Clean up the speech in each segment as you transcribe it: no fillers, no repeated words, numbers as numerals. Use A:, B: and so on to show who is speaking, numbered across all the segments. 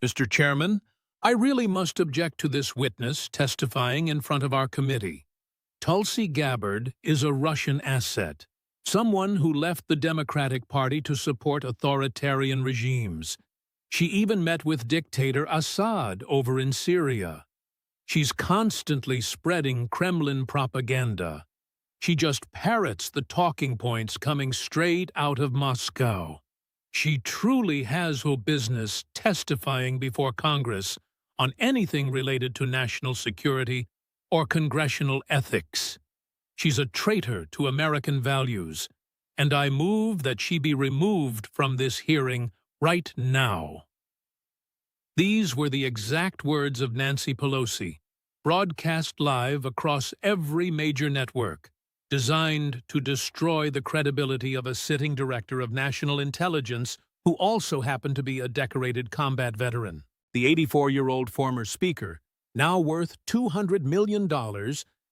A: Mr. Chairman, I really must object to this witness testifying in front of our committee. Tulsi Gabbard is a Russian asset, someone who left the Democratic Party to support authoritarian regimes. She even met with dictator Assad over in Syria. She's constantly spreading Kremlin propaganda. She just parrots the talking points coming straight out of Moscow. She truly has no business testifying before Congress on anything related to national security or congressional ethics. She's a traitor to American values, and I move that she be removed from this hearing right now. These were the exact words of Nancy Pelosi, broadcast live across every major network, designed to destroy the credibility of a sitting director of national intelligence who also happened to be a decorated combat veteran. The 84-year-old former speaker, now worth $200 million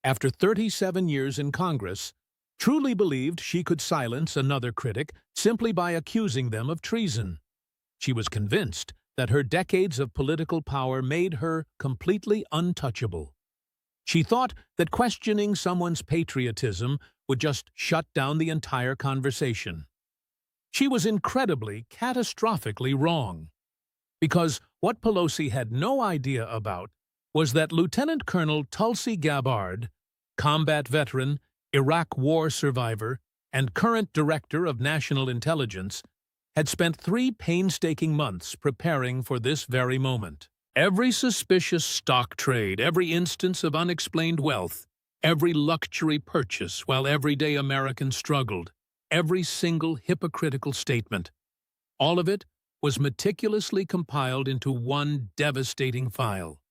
A: after 37 years in Congress, truly believed she could silence another critic simply by accusing them of treason. She was convinced that her decades of political power made her completely untouchable. She thought that questioning someone's patriotism would just shut down the entire conversation. She was incredibly, catastrophically wrong. Because what Pelosi had no idea about was that Lieutenant Colonel Tulsi Gabbard, combat veteran, Iraq War survivor, and current Director of National Intelligence, had spent 3 painstaking months preparing for this very moment. Every suspicious stock trade, every instance of unexplained wealth, every luxury purchase while everyday Americans struggled, every single hypocritical statement, all of it was meticulously compiled into one devastating file.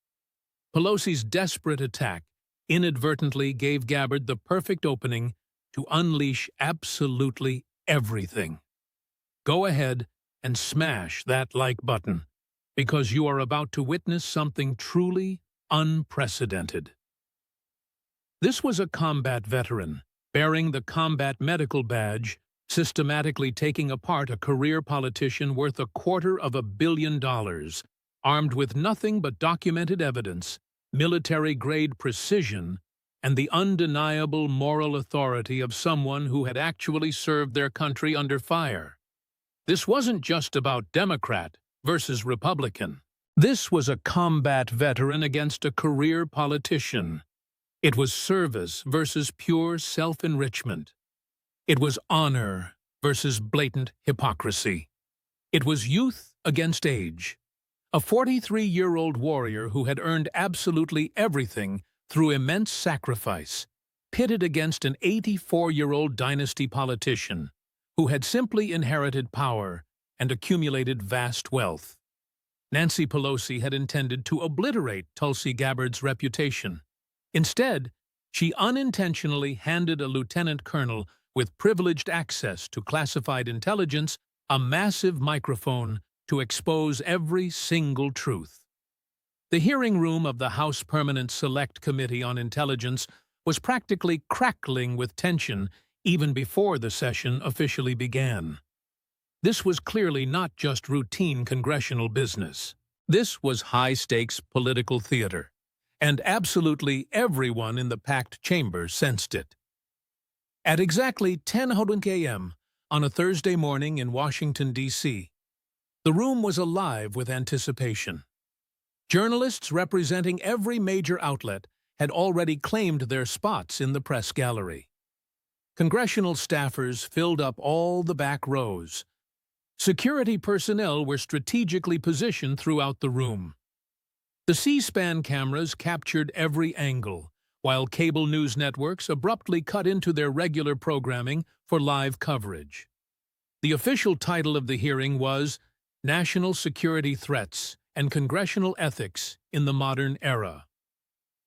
A: Pelosi's desperate attack inadvertently gave Gabbard the perfect opening to unleash absolutely everything. Go ahead and smash that like button, because you are about to witness something truly unprecedented. This was a combat veteran, bearing the combat medical badge, systematically taking apart a career politician worth $250 million, armed with nothing but documented evidence, military-grade precision, and the undeniable moral authority of someone who had actually served their country under fire. This wasn't just about Democrat versus Republican. This was a combat veteran against a career politician. It was service versus pure self-enrichment. It was honor versus blatant hypocrisy. It was youth against age. A 43-year-old warrior who had earned absolutely everything through immense sacrifice, pitted against an 84-year-old dynasty politician who had simply inherited power and accumulated vast wealth. Nancy Pelosi had intended to obliterate Tulsi Gabbard's reputation. Instead, she unintentionally handed a lieutenant colonel with privileged access to classified intelligence a massive microphone to expose every single truth. The hearing room of the House Permanent Select Committee on Intelligence was practically crackling with tension even before the session officially began. This was clearly not just routine congressional business. This was high-stakes political theater, and absolutely everyone in the packed chamber sensed it. At exactly 10:00 a.m. on a Thursday morning in Washington, D.C., the room was alive with anticipation. Journalists representing every major outlet had already claimed their spots in the press gallery. Congressional staffers filled up all the back rows. Security personnel were strategically positioned throughout the room. The C-SPAN cameras captured every angle, while cable news networks abruptly cut into their regular programming for live coverage. The official title of the hearing was National Security Threats and Congressional Ethics in the Modern Era.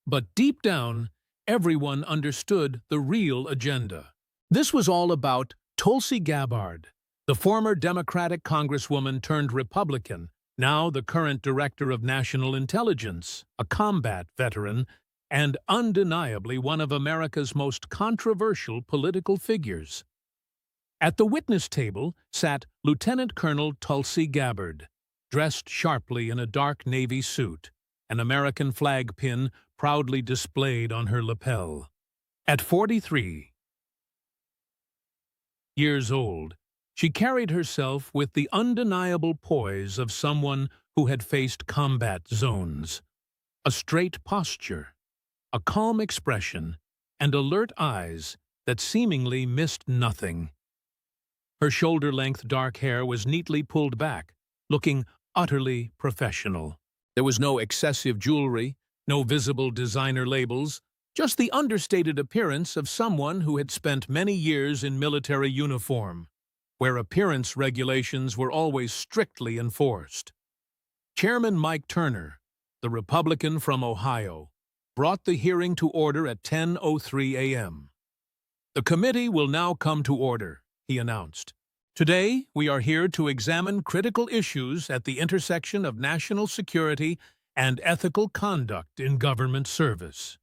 A: But deep down, everyone understood the real agenda. This was all about Tulsi Gabbard, the former Democratic Congresswoman turned Republican, now the current Director of National Intelligence, a combat veteran, and undeniably one of America's most controversial political figures. At the witness table sat Lieutenant Colonel Tulsi Gabbard, dressed sharply in a dark navy suit, an American flag pin proudly displayed on her lapel. At 43 years old, she carried herself with the undeniable poise of someone who had faced combat zones. A straight posture, a calm expression, and alert eyes that seemingly missed nothing. Her shoulder-length dark hair was neatly pulled back, looking utterly professional. There was no excessive jewelry, no visible designer labels, just the understated appearance of someone who had spent many years in military uniform, where appearance regulations were always strictly enforced. Chairman Mike Turner, the Republican from Ohio, brought the hearing to order at 10:03 a.m. "The committee will now come to order," he announced. "Today, we are here to examine critical issues at the intersection of national security and ethical conduct in government service."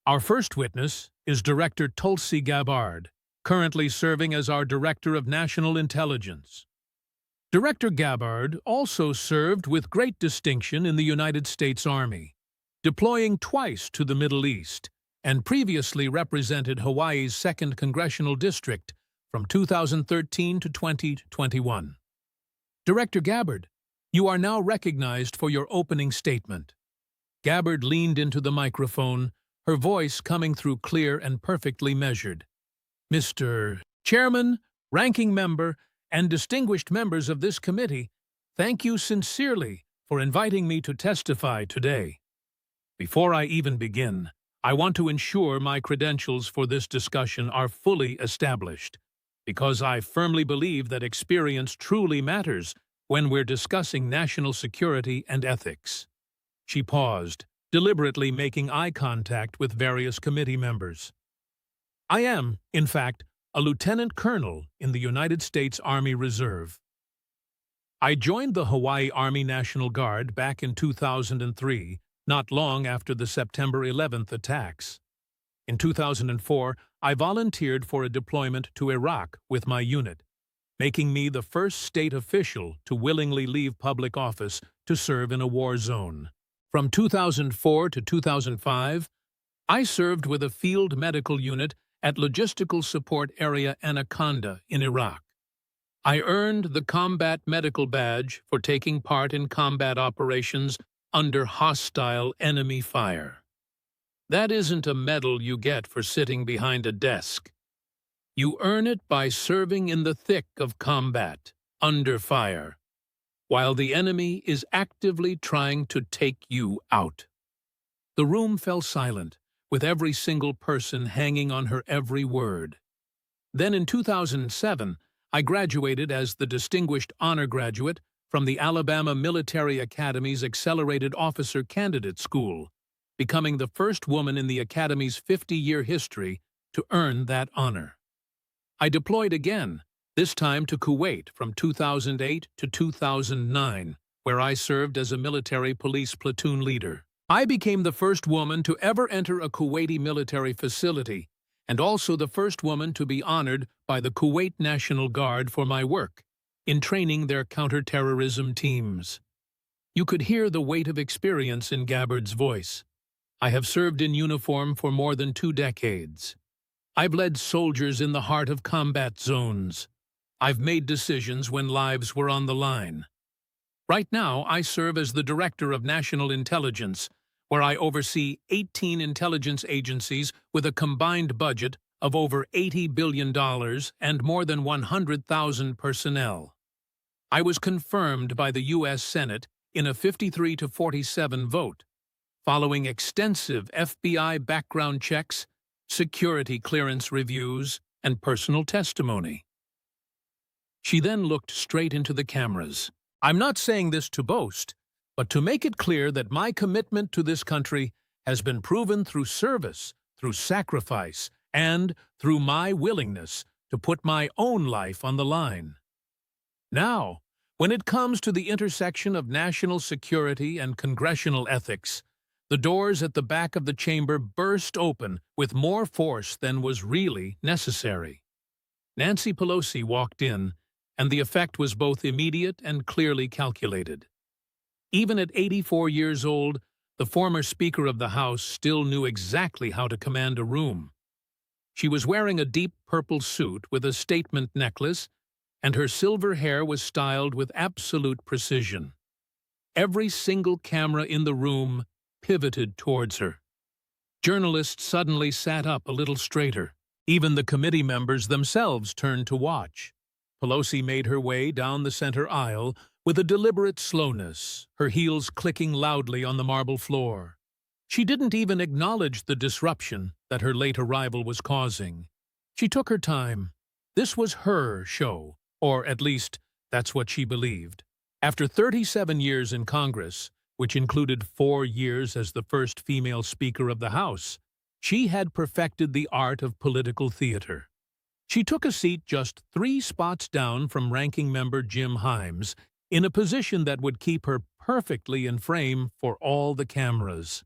A: Our first witness is Director Tulsi Gabbard, currently serving as our Director of National Intelligence. Director Gabbard also served with great distinction in the United States Army, deploying twice to the Middle East, and previously represented Hawaii's 2nd Congressional District from 2013 to 2021. Director Gabbard, you are now recognized for your opening statement. Gabbard leaned into the microphone, her voice coming through clear and perfectly measured. "Mr. Chairman, Ranking Member, and distinguished members of this committee, thank you sincerely for inviting me to testify today. Before I even begin, I want to ensure my credentials for this discussion are fully established, because I firmly believe that experience truly matters when we're discussing national security and ethics." She paused, deliberately making eye contact with various committee members. "I am, in fact, a lieutenant colonel in the United States Army Reserve. I joined the Hawaii Army National Guard back in 2003, not long after the September 11th attacks. In 2004, I volunteered for a deployment to Iraq with my unit, making me the first state official to willingly leave public office to serve in a war zone. From 2004 to 2005, I served with a field medical unit at Logistical Support Area Anaconda in Iraq. I earned the Combat Medical Badge for taking part in combat operations under hostile enemy fire. That isn't a medal you get for sitting behind a desk. You earn it by serving in the thick of combat, under fire, while the enemy is actively trying to take you out." The room fell silent, with every single person hanging on her every word. Then in 2007, I graduated as the Distinguished Honor Graduate from the Alabama Military Academy's Accelerated Officer Candidate School, becoming the first woman in the Academy's 50-year history to earn that honor. I deployed again, this time to Kuwait from 2008 to 2009, where I served as a military police platoon leader. I became the first woman to ever enter a Kuwaiti military facility, and also the first woman to be honored by the Kuwait National Guard for my work in training their counterterrorism teams. You could hear the weight of experience in Gabbard's voice. I have served in uniform for more than 2 decades. I've led soldiers in the heart of combat zones. I've made decisions when lives were on the line. Right now, I serve as the Director of National Intelligence, where I oversee 18 intelligence agencies with a combined budget of over $80 billion and more than 100,000 personnel. I was confirmed by the U.S. Senate in a 53-47 vote, following extensive FBI background checks, security clearance reviews, and personal testimony. She then looked straight into the cameras. "I'm not saying this to boast, but to make it clear that my commitment to this country has been proven through service, through sacrifice, and through my willingness to put my own life on the line. Now, when it comes to the intersection of national security and congressional ethics, the doors at the back of the chamber burst open with more force than was really necessary. Nancy Pelosi walked in, and the effect was both immediate and clearly calculated. Even at 84 years old, the former Speaker of the House still knew exactly how to command a room. She was wearing a deep purple suit with a statement necklace, and her silver hair was styled with absolute precision. Every single camera in the room pivoted towards her. Journalists suddenly sat up a little straighter. Even the committee members themselves turned to watch. Pelosi made her way down the center aisle with a deliberate slowness, her heels clicking loudly on the marble floor. She didn't even acknowledge the disruption that her late arrival was causing. She took her time. This was her show, or at least that's what she believed. After 37 years in Congress, which included 4 years as the first female Speaker of the House, she had perfected the art of political theater. She took a seat just 3 spots down from ranking member Jim Himes, in a position that would keep her perfectly in frame for all the cameras.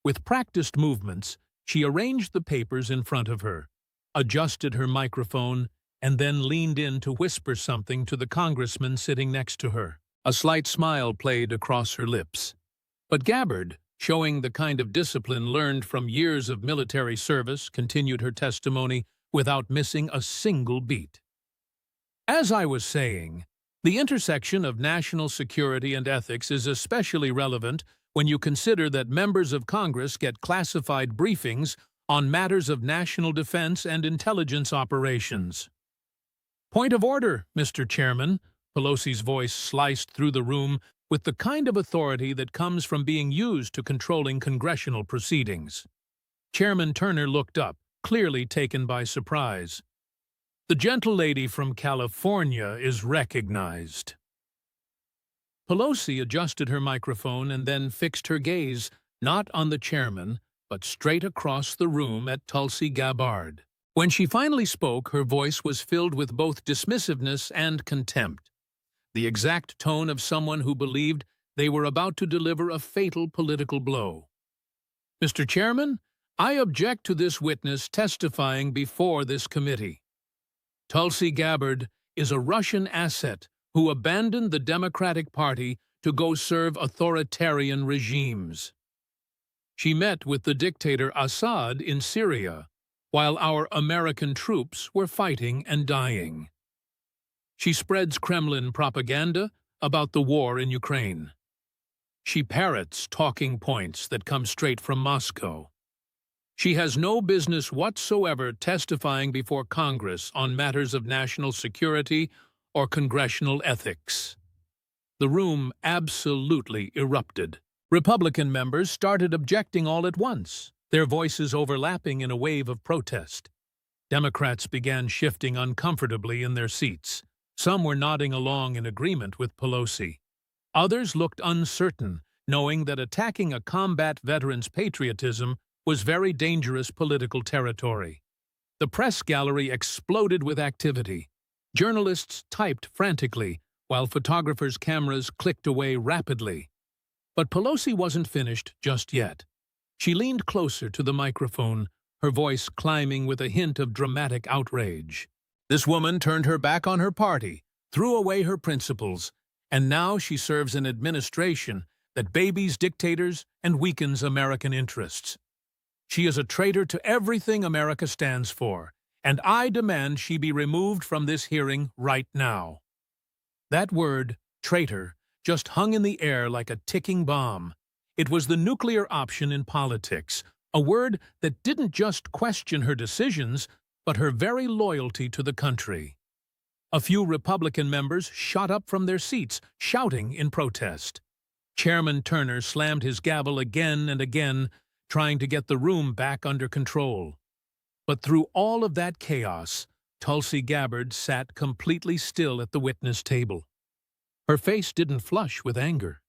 A: With practiced movements, she arranged the papers in front of her, adjusted her microphone, and then leaned in to whisper something to the congressman sitting next to her. A slight smile played across her lips. But Gabbard, showing the kind of discipline learned from years of military service, continued her testimony without missing a single beat. As I was saying, the intersection of national security and ethics is especially relevant when you consider that members of Congress get classified briefings on matters of national defense and intelligence operations. Point of order, Mr. Chairman. Pelosi's voice sliced through the room with the kind of authority that comes from being used to controlling congressional proceedings. Chairman Turner looked up, clearly taken by surprise. The gentlelady from California is recognized. Pelosi adjusted her microphone and then fixed her gaze not on the chairman, but straight across the room at Tulsi Gabbard. When she finally spoke, her voice was filled with both dismissiveness and contempt, the exact tone of someone who believed they were about to deliver a fatal political blow. Mr. Chairman, I object to this witness testifying before this committee. Tulsi Gabbard is a Russian asset who abandoned the Democratic Party to go serve authoritarian regimes. She met with the dictator Assad in Syria, while our American troops were fighting and dying. She spreads Kremlin propaganda about the war in Ukraine. She parrots talking points that come straight from Moscow. She has no business whatsoever testifying before Congress on matters of national security or congressional ethics. The room absolutely erupted. Republican members started objecting all at once, their voices overlapping in a wave of protest. Democrats began shifting uncomfortably in their seats. Some were nodding along in agreement with Pelosi. Others looked uncertain, knowing that attacking a combat veteran's patriotism was very dangerous political territory. The press gallery exploded with activity. Journalists typed frantically, while photographers' cameras clicked away rapidly. But Pelosi wasn't finished just yet. She leaned closer to the microphone, her voice climbing with a hint of dramatic outrage. This woman turned her back on her party, threw away her principles, and now she serves an administration that babies dictators and weakens American interests. She is a traitor to everything America stands for, and I demand she be removed from this hearing right now. That word, traitor, just hung in the air like a ticking bomb. It was the nuclear option in politics, a word that didn't just question her decisions, but her very loyalty to the country. A few Republican members shot up from their seats, shouting in protest. Chairman Turner slammed his gavel again and again, trying to get the room back under control. But through all of that chaos, Tulsi Gabbard sat completely still at the witness table. Her face didn't flush with anger.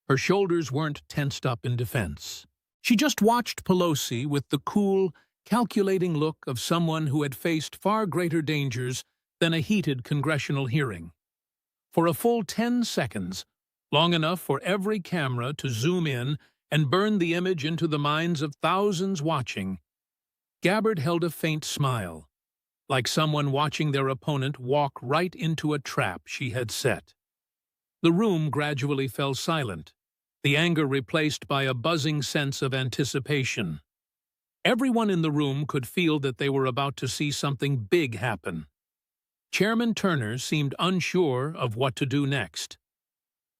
A: Her shoulders weren't tensed up in defense. She just watched Pelosi with the cool, calculating look of someone who had faced far greater dangers than a heated congressional hearing. For a full 10 seconds, long enough for every camera to zoom in and burn the image into the minds of thousands watching, Gabbard held a faint smile, like someone watching their opponent walk right into a trap she had set. The room gradually fell silent, the anger replaced by a buzzing sense of anticipation. Everyone in the room could feel that they were about to see something big happen. Chairman Turner seemed unsure of what to do next.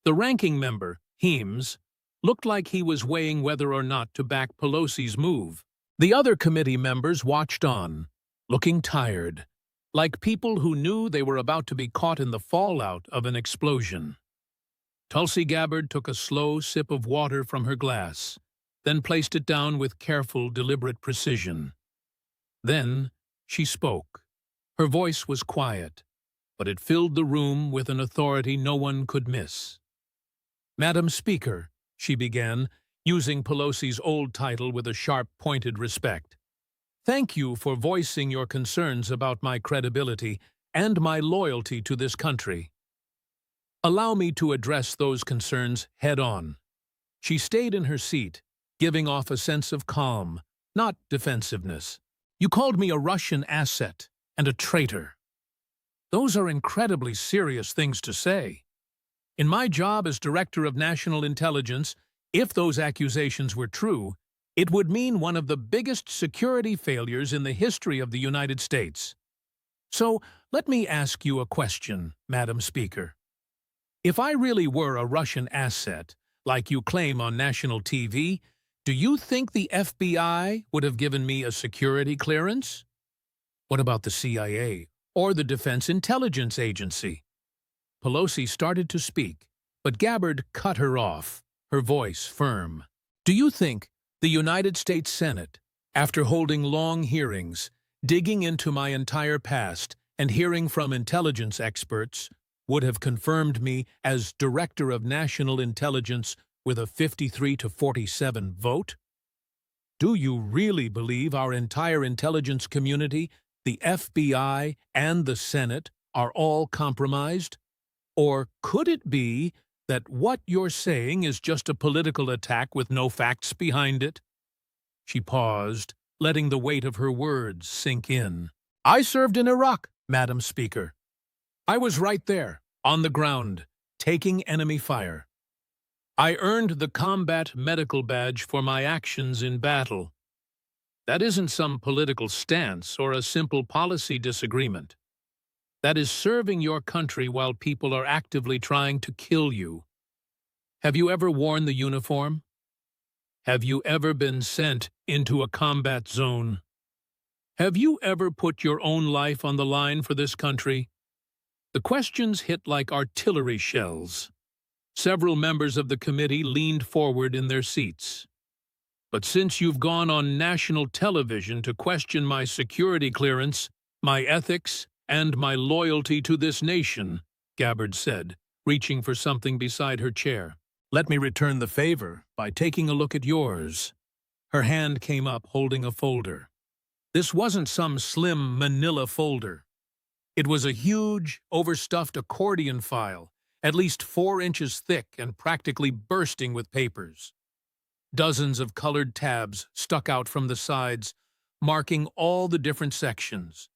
A: The ranking member, Heems, looked like he was weighing whether or not to back Pelosi's move. The other committee members watched on, looking tired, like people who knew they were about to be caught in the fallout of an explosion. Tulsi Gabbard took a slow sip of water from her glass, then placed it down with careful, deliberate precision. Then she spoke. Her voice was quiet, but it filled the room with an authority no one could miss. "Madam Speaker," she began, using Pelosi's old title with a sharp, pointed respect. "Thank you for voicing your concerns about my credibility and my loyalty to this country. Allow me to address those concerns head-on." She stayed in her seat, giving off a sense of calm, not defensiveness. "You called me a Russian asset and a traitor. Those are incredibly serious things to say. In my job as Director of National Intelligence, if those accusations were true, it would mean one of the biggest security failures in the history of the United States. So, let me ask you a question, Madam Speaker. If I really were a Russian asset, like you claim on national TV, do you think the FBI would have given me a security clearance? What about the CIA or the Defense Intelligence Agency?" Pelosi started to speak, but Gabbard cut her off, her voice firm. "Do you think the United States Senate, after holding long hearings, digging into my entire past and hearing from intelligence experts, would have confirmed me as Director of National Intelligence with a 53-47 vote? Do you really believe our entire intelligence community, the FBI, and the Senate are all compromised? Or could it be that what you're saying is just a political attack with no facts behind it?" She paused, letting the weight of her words sink in. "I served in Iraq, Madam Speaker. I was right there, on the ground, taking enemy fire. I earned the Combat Medical Badge for my actions in battle. That isn't some political stance or a simple policy disagreement. That is serving your country while people are actively trying to kill you. Have you ever worn the uniform? Have you ever been sent into a combat zone? Have you ever put your own life on the line for this country?" The questions hit like artillery shells. Several members of the committee leaned forward in their seats. "But since you've gone on national television to question my security clearance, my ethics, and my loyalty to this nation," Gabbard said, reaching for something beside her chair, "let me return the favor by taking a look at yours." Her hand came up holding a folder. This wasn't some slim manila folder. It was a huge, overstuffed accordion file, at least 4 inches thick and practically bursting with papers. Dozens of colored tabs stuck out from the sides, marking all the different sections.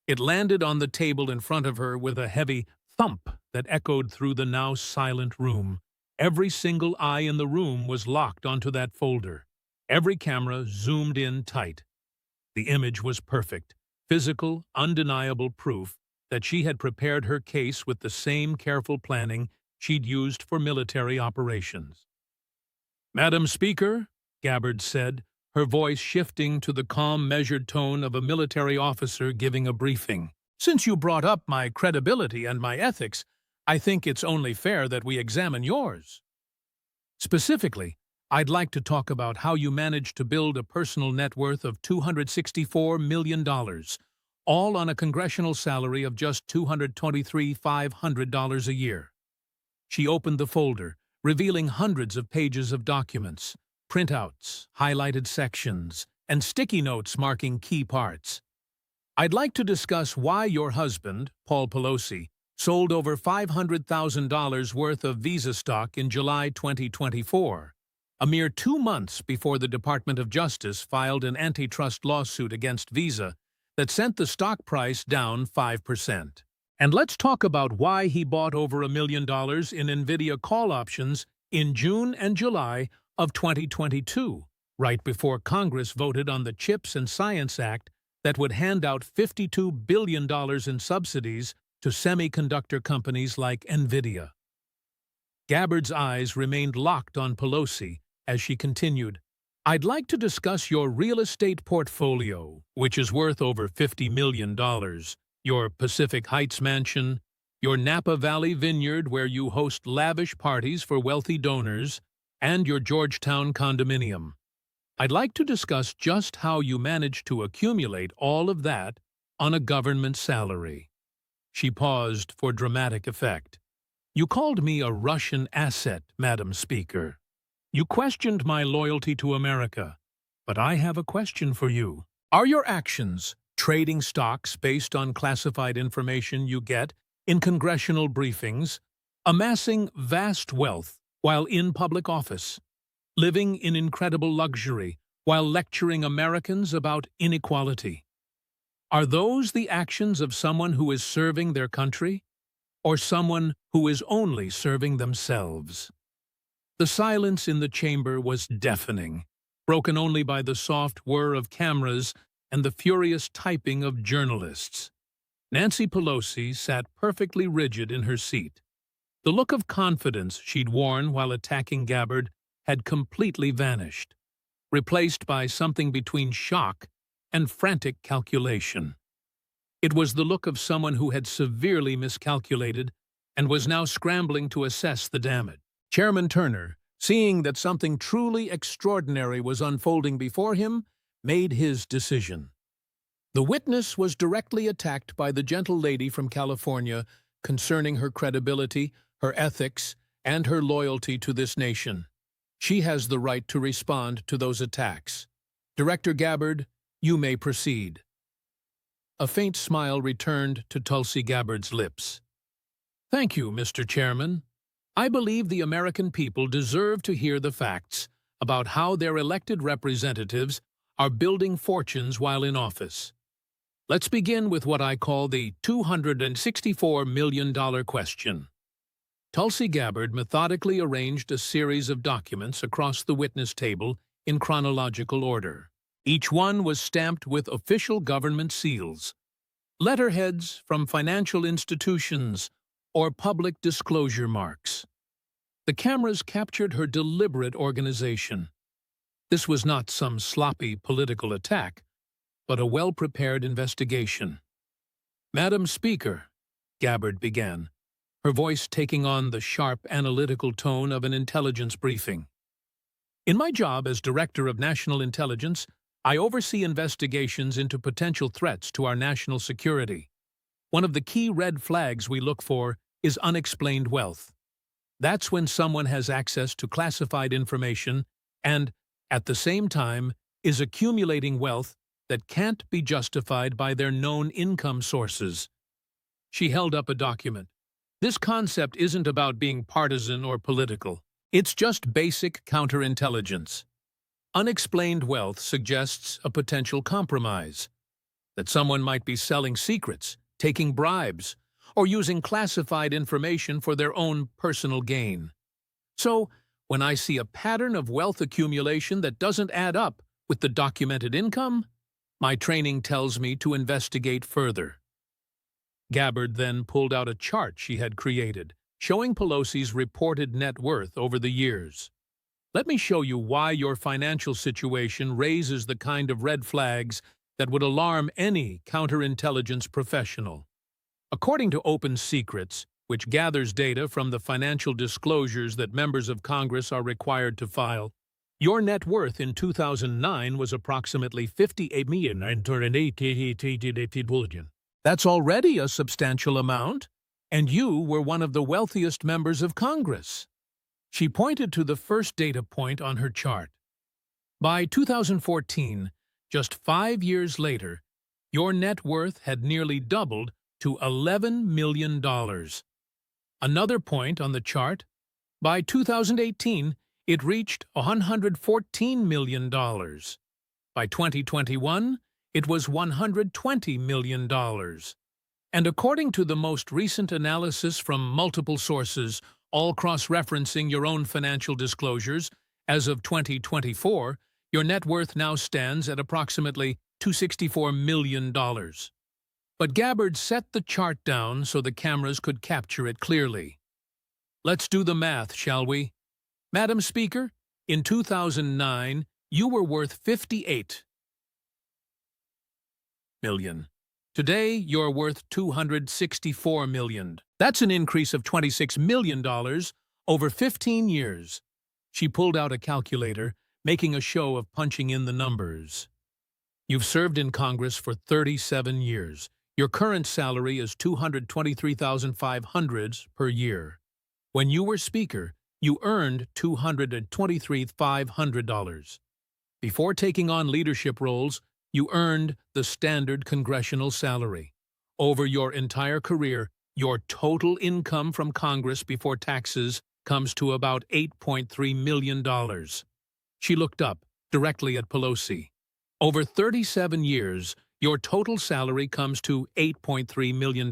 A: It landed on the table in front of her with a heavy thump that echoed through the now silent room. Every single eye in the room was locked onto that folder. Every camera zoomed in tight. The image was perfect, physical, undeniable proof that she had prepared her case with the same careful planning she'd used for military operations. "Madam Speaker," Gabbard said, her voice shifting to the calm, measured tone of a military officer giving a briefing. "Since you brought up my credibility and my ethics, I think it's only fair that we examine yours. Specifically, I'd like to talk about how you managed to build a personal net worth of $264 million, all on a congressional salary of just $223,500 a year." She opened the folder, revealing hundreds of pages of documents, printouts, highlighted sections, and sticky notes marking key parts. "I'd like to discuss why your husband, Paul Pelosi, sold over $500,000 worth of Visa stock in July 2024, a mere 2 months before the Department of Justice filed an antitrust lawsuit against Visa that sent the stock price down 5%. And let's talk about why he bought over $1 million in NVIDIA call options in June and July of 2022, right before Congress voted on the CHIPS and Science Act that would hand out $52 billion in subsidies to semiconductor companies like NVIDIA. Gabbard's eyes remained locked on Pelosi as she continued, "I'd like to discuss your real estate portfolio, which is worth over $50 million, your Pacific Heights mansion, your Napa Valley vineyard where you host lavish parties for wealthy donors, and your Georgetown condominium. I'd like to discuss just how you managed to accumulate all of that on a government salary." She paused for dramatic effect. "You called me a Russian asset, Madam Speaker. You questioned my loyalty to America. But I have a question for you. Are your actions trading stocks based on classified information you get in congressional briefings, amassing vast wealth while in public office, living in incredible luxury while lecturing Americans about inequality? Are those the actions of someone who is serving their country, or someone who is only serving themselves?" The silence in the chamber was deafening, broken only by the soft whir of cameras and the furious typing of journalists. Nancy Pelosi sat perfectly rigid in her seat. The look of confidence she'd worn while attacking Gabbard had completely vanished, replaced by something between shock and frantic calculation. It was the look of someone who had severely miscalculated and was now scrambling to assess the damage. Chairman Turner, seeing that something truly extraordinary was unfolding before him, made his decision. The witness was directly attacked by the gentle lady from California concerning her credibility, her ethics, and her loyalty to this nation. She has the right to respond to those attacks. Director Gabbard, you may proceed. A faint smile returned to Tulsi Gabbard's lips. "Thank you, Mr. Chairman. I believe the American people deserve to hear the facts about how their elected representatives are building fortunes while in office. Let's begin with what I call the $264 million question." Tulsi Gabbard methodically arranged a series of documents across the witness table in chronological order. Each one was stamped with official government seals, letterheads from financial institutions, or public disclosure marks. The cameras captured her deliberate organization. This was not some sloppy political attack, but a well-prepared investigation. "Madam Speaker," Gabbard began, her voice taking on the sharp, analytical tone of an intelligence briefing. "In my job as Director of National Intelligence, I oversee investigations into potential threats to our national security. One of the key red flags we look for is unexplained wealth. That's when someone has access to classified information and, at the same time, is accumulating wealth that can't be justified by their known income sources." She held up a document. "This concept isn't about being partisan or political. It's just basic counterintelligence. Unexplained wealth suggests a potential compromise, that someone might be selling secrets, taking bribes, or using classified information for their own personal gain. So, when I see a pattern of wealth accumulation that doesn't add up with the documented income, my training tells me to investigate further." Gabbard then pulled out a chart she had created, showing Pelosi's reported net worth over the years. "Let me show you why your financial situation raises the kind of red flags that would alarm any counterintelligence professional. According to Open Secrets, which gathers data from the financial disclosures that members of Congress are required to file, your net worth in 2009 was approximately $58 million. That's already a substantial amount, and you were one of the wealthiest members of Congress." She pointed to the first data point on her chart. By 2014, just 5 years later, your net worth had nearly doubled to $11 million. Another point on the chart, by 2018, it reached $114 million. By 2021, it was $120 million. And according to the most recent analysis from multiple sources, all cross-referencing your own financial disclosures, as of 2024, your net worth now stands at approximately $264 million. But Gabbard set the chart down so the cameras could capture it clearly. Let's do the math, shall we? Madam Speaker, in 2009, you were worth $58 million. Today, you're worth $264 million. That's an increase of $26 million over 15 years. She pulled out a calculator, making a show of punching in the numbers. You've served in Congress for 37 years. Your current salary is $223,500 per year. When you were Speaker, you earned $223,500. Before taking on leadership roles, you earned the standard congressional salary. Over your entire career, your total income from Congress before taxes comes to about $8.3 million. She looked up, directly at Pelosi. Over 37 years, your total salary comes to $8.3 million.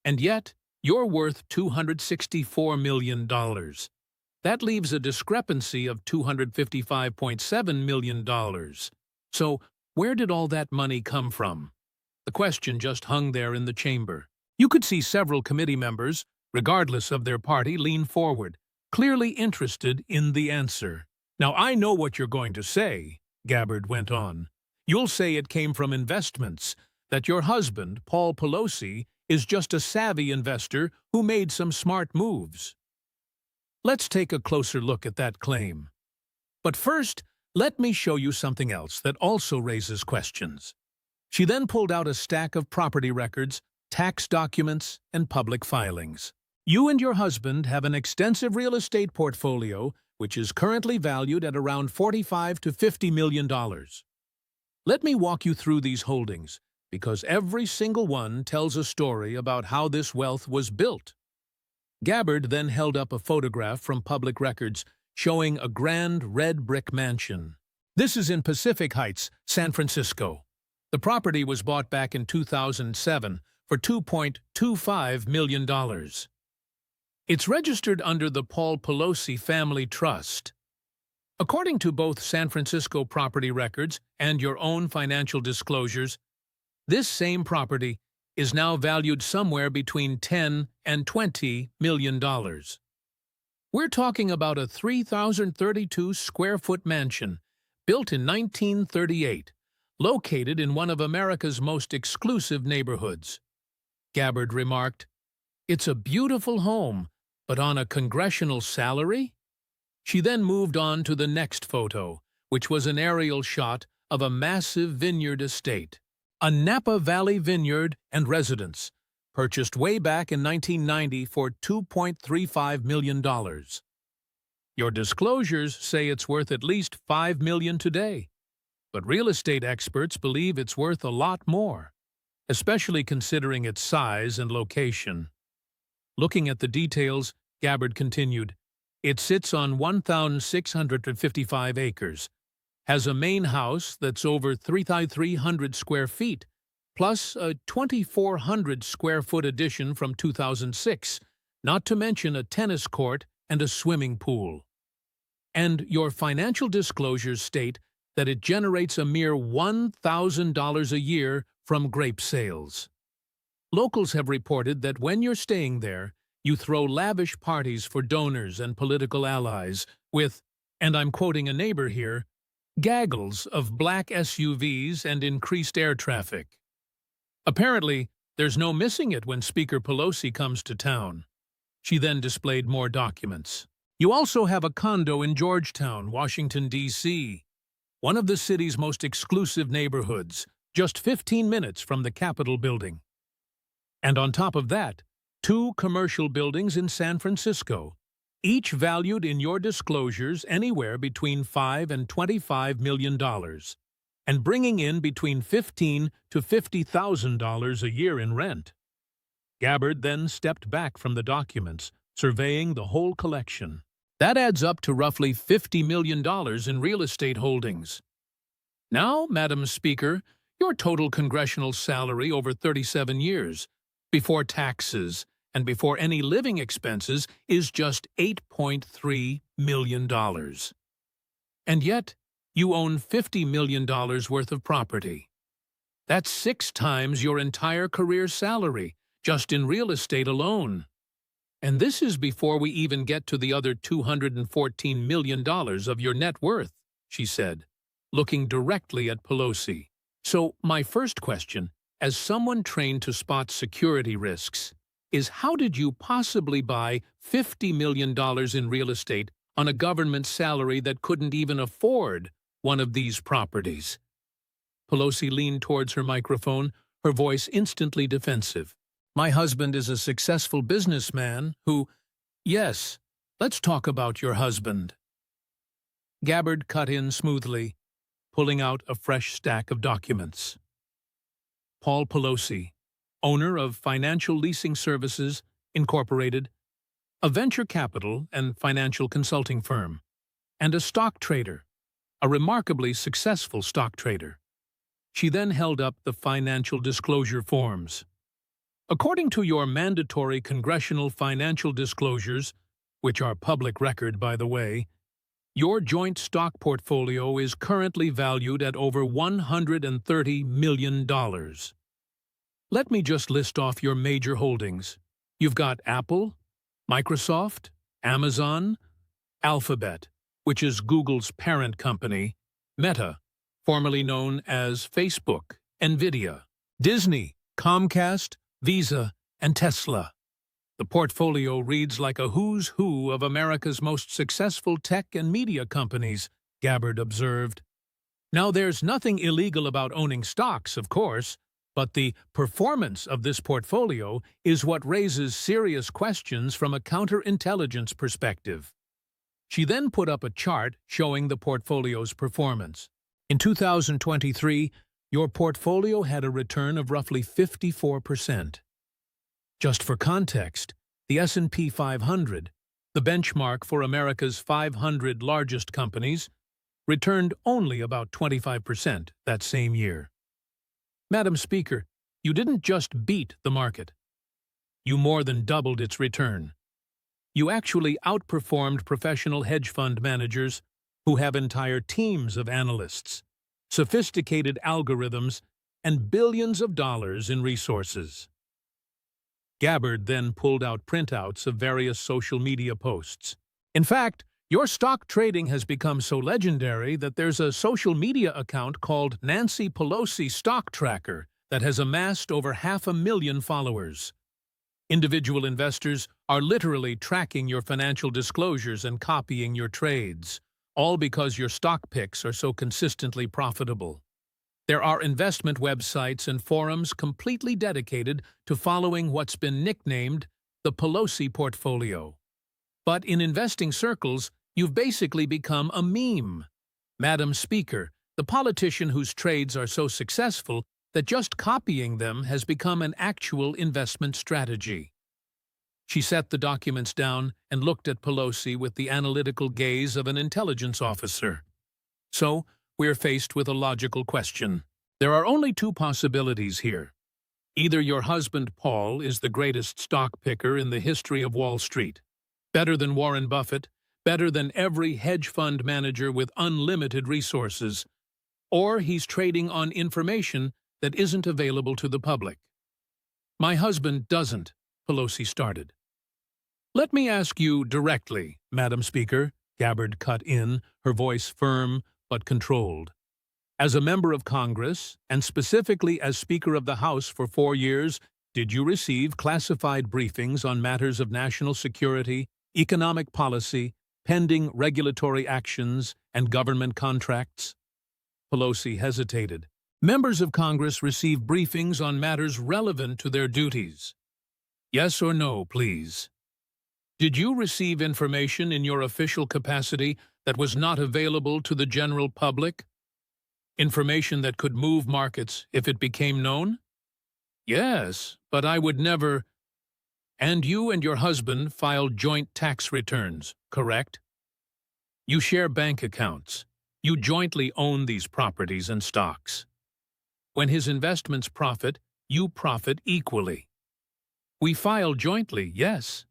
A: And yet, you're worth $264 million. That leaves a discrepancy of $255.7 million. So, where did all that money come from? The question just hung there in the chamber. You could see several committee members, regardless of their party, lean forward, clearly interested in the answer. Now, I know what you're going to say, Gabbard went on. You'll say it came from investments, that your husband, Paul Pelosi, is just a savvy investor who made some smart moves. Let's take a closer look at that claim. But first, let me show you something else that also raises questions. She then pulled out a stack of property records, tax documents, and public filings. You and your husband have an extensive real estate portfolio, which is currently valued at around $45 to $50 million. Let me walk you through these holdings, because every single one tells a story about how this wealth was built. Gabbard then held up a photograph from public records showing a grand red brick mansion. This is in Pacific Heights, San Francisco. The property was bought back in 2007 for $2.25 million. It's registered under the Paul Pelosi Family Trust. According to both San Francisco property records and your own financial disclosures, this same property is now valued somewhere between $10 and $20 million. We're talking about a 3,032-square-foot mansion built in 1938, located in one of America's most exclusive neighborhoods. Gabbard remarked, "It's a beautiful home, but on a congressional salary?" She then moved on to the next photo, which was an aerial shot of a massive vineyard estate, a Napa Valley vineyard and residence, purchased way back in 1990 for $2.35 million. Your disclosures say it's worth at least $5 million today, but real estate experts believe it's worth a lot more, especially considering its size and location. Looking at the details, Gabbard continued, it sits on 1,655 acres, has a main house that's over 3,300 square feet, plus a 2,400-square-foot addition from 2006, not to mention a tennis court and a swimming pool. And your financial disclosures state that it generates a mere $1,000 a year from grape sales. Locals have reported that when you're staying there, you throw lavish parties for donors and political allies with, and I'm quoting a neighbor here, gaggles of black SUVs and increased air traffic. Apparently, there's no missing it when Speaker Pelosi comes to town. She then displayed more documents. You also have a condo in Georgetown, Washington, D.C., one of the city's most exclusive neighborhoods, just 15 minutes from the Capitol building. And on top of that, 2 commercial buildings in San Francisco, each valued in your disclosures anywhere between $5 and $25 million, and bringing in between $15,000 to $50,000 a year in rent. Gabbard then stepped back from the documents, surveying the whole collection. That adds up to roughly $50 million in real estate holdings. Now, Madam Speaker, Your total congressional salary over 37 years, before taxes and before any living expenses, is just $8.3 million. And yet, you own $50 million worth of property. That's 6 times your entire career salary, just in real estate alone. And this is before we even get to the other $214 million of your net worth, she said, looking directly at Pelosi. So, my first question, as someone trained to spot security risks, is how did you possibly buy $50 million in real estate on a government salary that couldn't even afford one of these properties? Pelosi leaned towards her microphone, her voice instantly defensive. My husband is a successful businessman who… Yes, let's talk about your husband. Gabbard cut in smoothly, pulling out a fresh stack of documents. Paul Pelosi, owner of Financial Leasing Services, Incorporated, a venture capital and financial consulting firm, and a stock trader, a remarkably successful stock trader. She then held up the financial disclosure forms. According to your mandatory congressional financial disclosures, which are public record, by the way, your joint stock portfolio is currently valued at over $130 million. Let me just list off your major holdings. You've got Apple, Microsoft, Amazon, Alphabet, which is Google's parent company, Meta, formerly known as Facebook, Nvidia, Disney, Comcast, Visa, and Tesla. The portfolio reads like a who's who of America's most successful tech and media companies, Gabbard observed. Now, there's nothing illegal about owning stocks, of course, but the performance of this portfolio is what raises serious questions from a counterintelligence perspective. She then put up a chart showing the portfolio's performance. In 2023, your portfolio had a return of roughly 54%. Just for context, the S&P 500, the benchmark for America's 500 largest companies, returned only about 25% that same year. Madam Speaker, you didn't just beat the market. You more than doubled its return. You actually outperformed professional hedge fund managers who have entire teams of analysts, sophisticated algorithms, and billions of dollars in resources. Gabbard then pulled out printouts of various social media posts. In fact, your stock trading has become so legendary that there's a social media account called Nancy Pelosi Stock Tracker that has amassed over 500,000 followers. Individual investors are literally tracking your financial disclosures and copying your trades, all because your stock picks are so consistently profitable. There are investment websites and forums completely dedicated to following what's been nicknamed the Pelosi portfolio. But in investing circles, you've basically become a meme. Madam Speaker, the politician whose trades are so successful that just copying them has become an actual investment strategy. She set the documents down and looked at Pelosi with the analytical gaze of an intelligence officer. So, we're faced with a logical question. There are only 2 possibilities here. Either your husband, Paul, is the greatest stock picker in the history of Wall Street, better than Warren Buffett, better than every hedge fund manager with unlimited resources, or he's trading on information that isn't available to the public. My husband doesn't, Pelosi started. Let me ask you directly, Madam Speaker, Gabbard cut in, her voice firm but controlled. As a member of Congress, and specifically as Speaker of the House for 4 years, did you receive classified briefings on matters of national security, economic policy, pending regulatory actions, and government contracts? Pelosi hesitated. Members of Congress receive briefings on matters relevant to their duties. Yes or no, please. Did you receive information in your official capacity that was not available to the general public? Information that could move markets if it became known? Yes, but I would never… And you and your husband filed joint tax returns, correct? You share bank accounts. You jointly own these properties and stocks. When his investments profit, you profit equally. We file jointly, yes.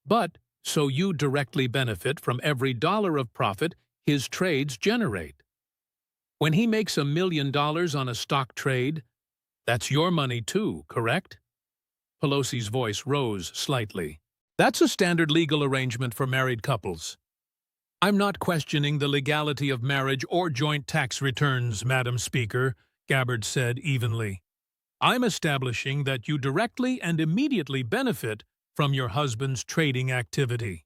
A: But so you directly benefit from every dollar of profit his trades generate. When he makes $1 million on a stock trade, that's your money too, correct? Pelosi's voice rose slightly. That's a standard legal arrangement for married couples. I'm not questioning the legality of marriage or joint tax returns, Madam Speaker, Gabbard said evenly. I'm establishing that you directly and immediately benefit from your husband's trading activity.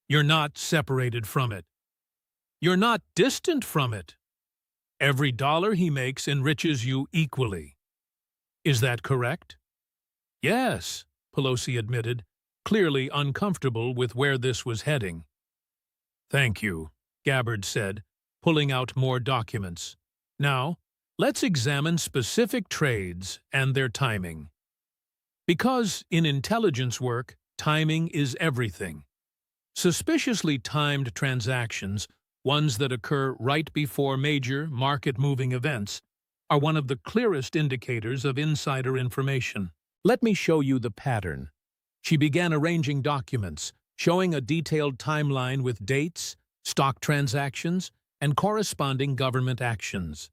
A: You're not separated from it. You're not distant from it. Every dollar he makes enriches you equally. Is that correct? Yes, Pelosi admitted, clearly uncomfortable with where this was heading. Thank you, Gabbard said, pulling out more documents. Now, let's examine specific trades and their timing. Because in intelligence work, timing is everything. Suspiciously timed transactions, ones that occur right before major market-moving events, are one of the clearest indicators of insider information. Let me show you the pattern. She began arranging documents, showing a detailed timeline with dates, stock transactions, and corresponding government actions.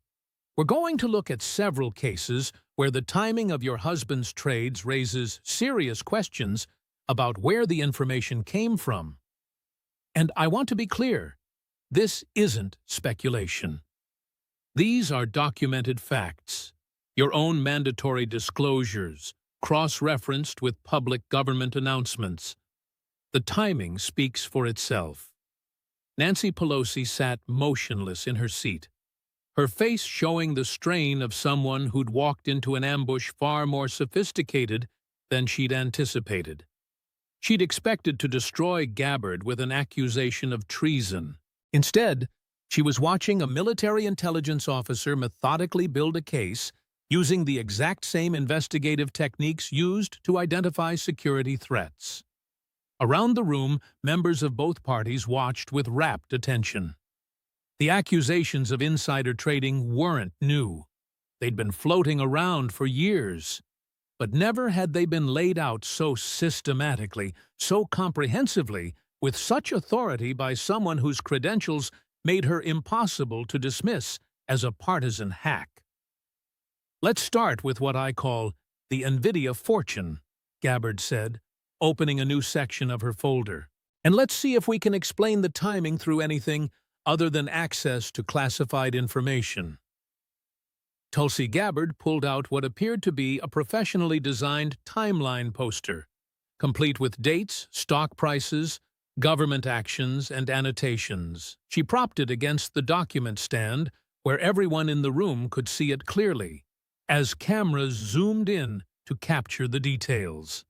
A: We're going to look at several cases where the timing of your husband's trades raises serious questions about where the information came from. And I want to be clear, this isn't speculation. These are documented facts, your own mandatory disclosures, cross-referenced with public government announcements. The timing speaks for itself. Nancy Pelosi sat motionless in her seat, her face showing the strain of someone who'd walked into an ambush far more sophisticated than she'd anticipated. She'd expected to destroy Gabbard with an accusation of treason. Instead, she was watching a military intelligence officer methodically build a case using the exact same investigative techniques used to identify security threats. Around the room, members of both parties watched with rapt attention. The accusations of insider trading weren't new. They'd been floating around for years. But never had they been laid out so systematically, so comprehensively, with such authority by someone whose credentials made her impossible to dismiss as a partisan hack. Let's start with what I call the NVIDIA fortune, Gabbard said, opening a new section of her folder. And let's see if we can explain the timing through anything other than access to classified information. Tulsi Gabbard pulled out what appeared to be a professionally designed timeline poster, complete with dates, stock prices, government actions, and annotations. She propped it against the document stand where everyone in the room could see it clearly, as cameras zoomed in to capture the details.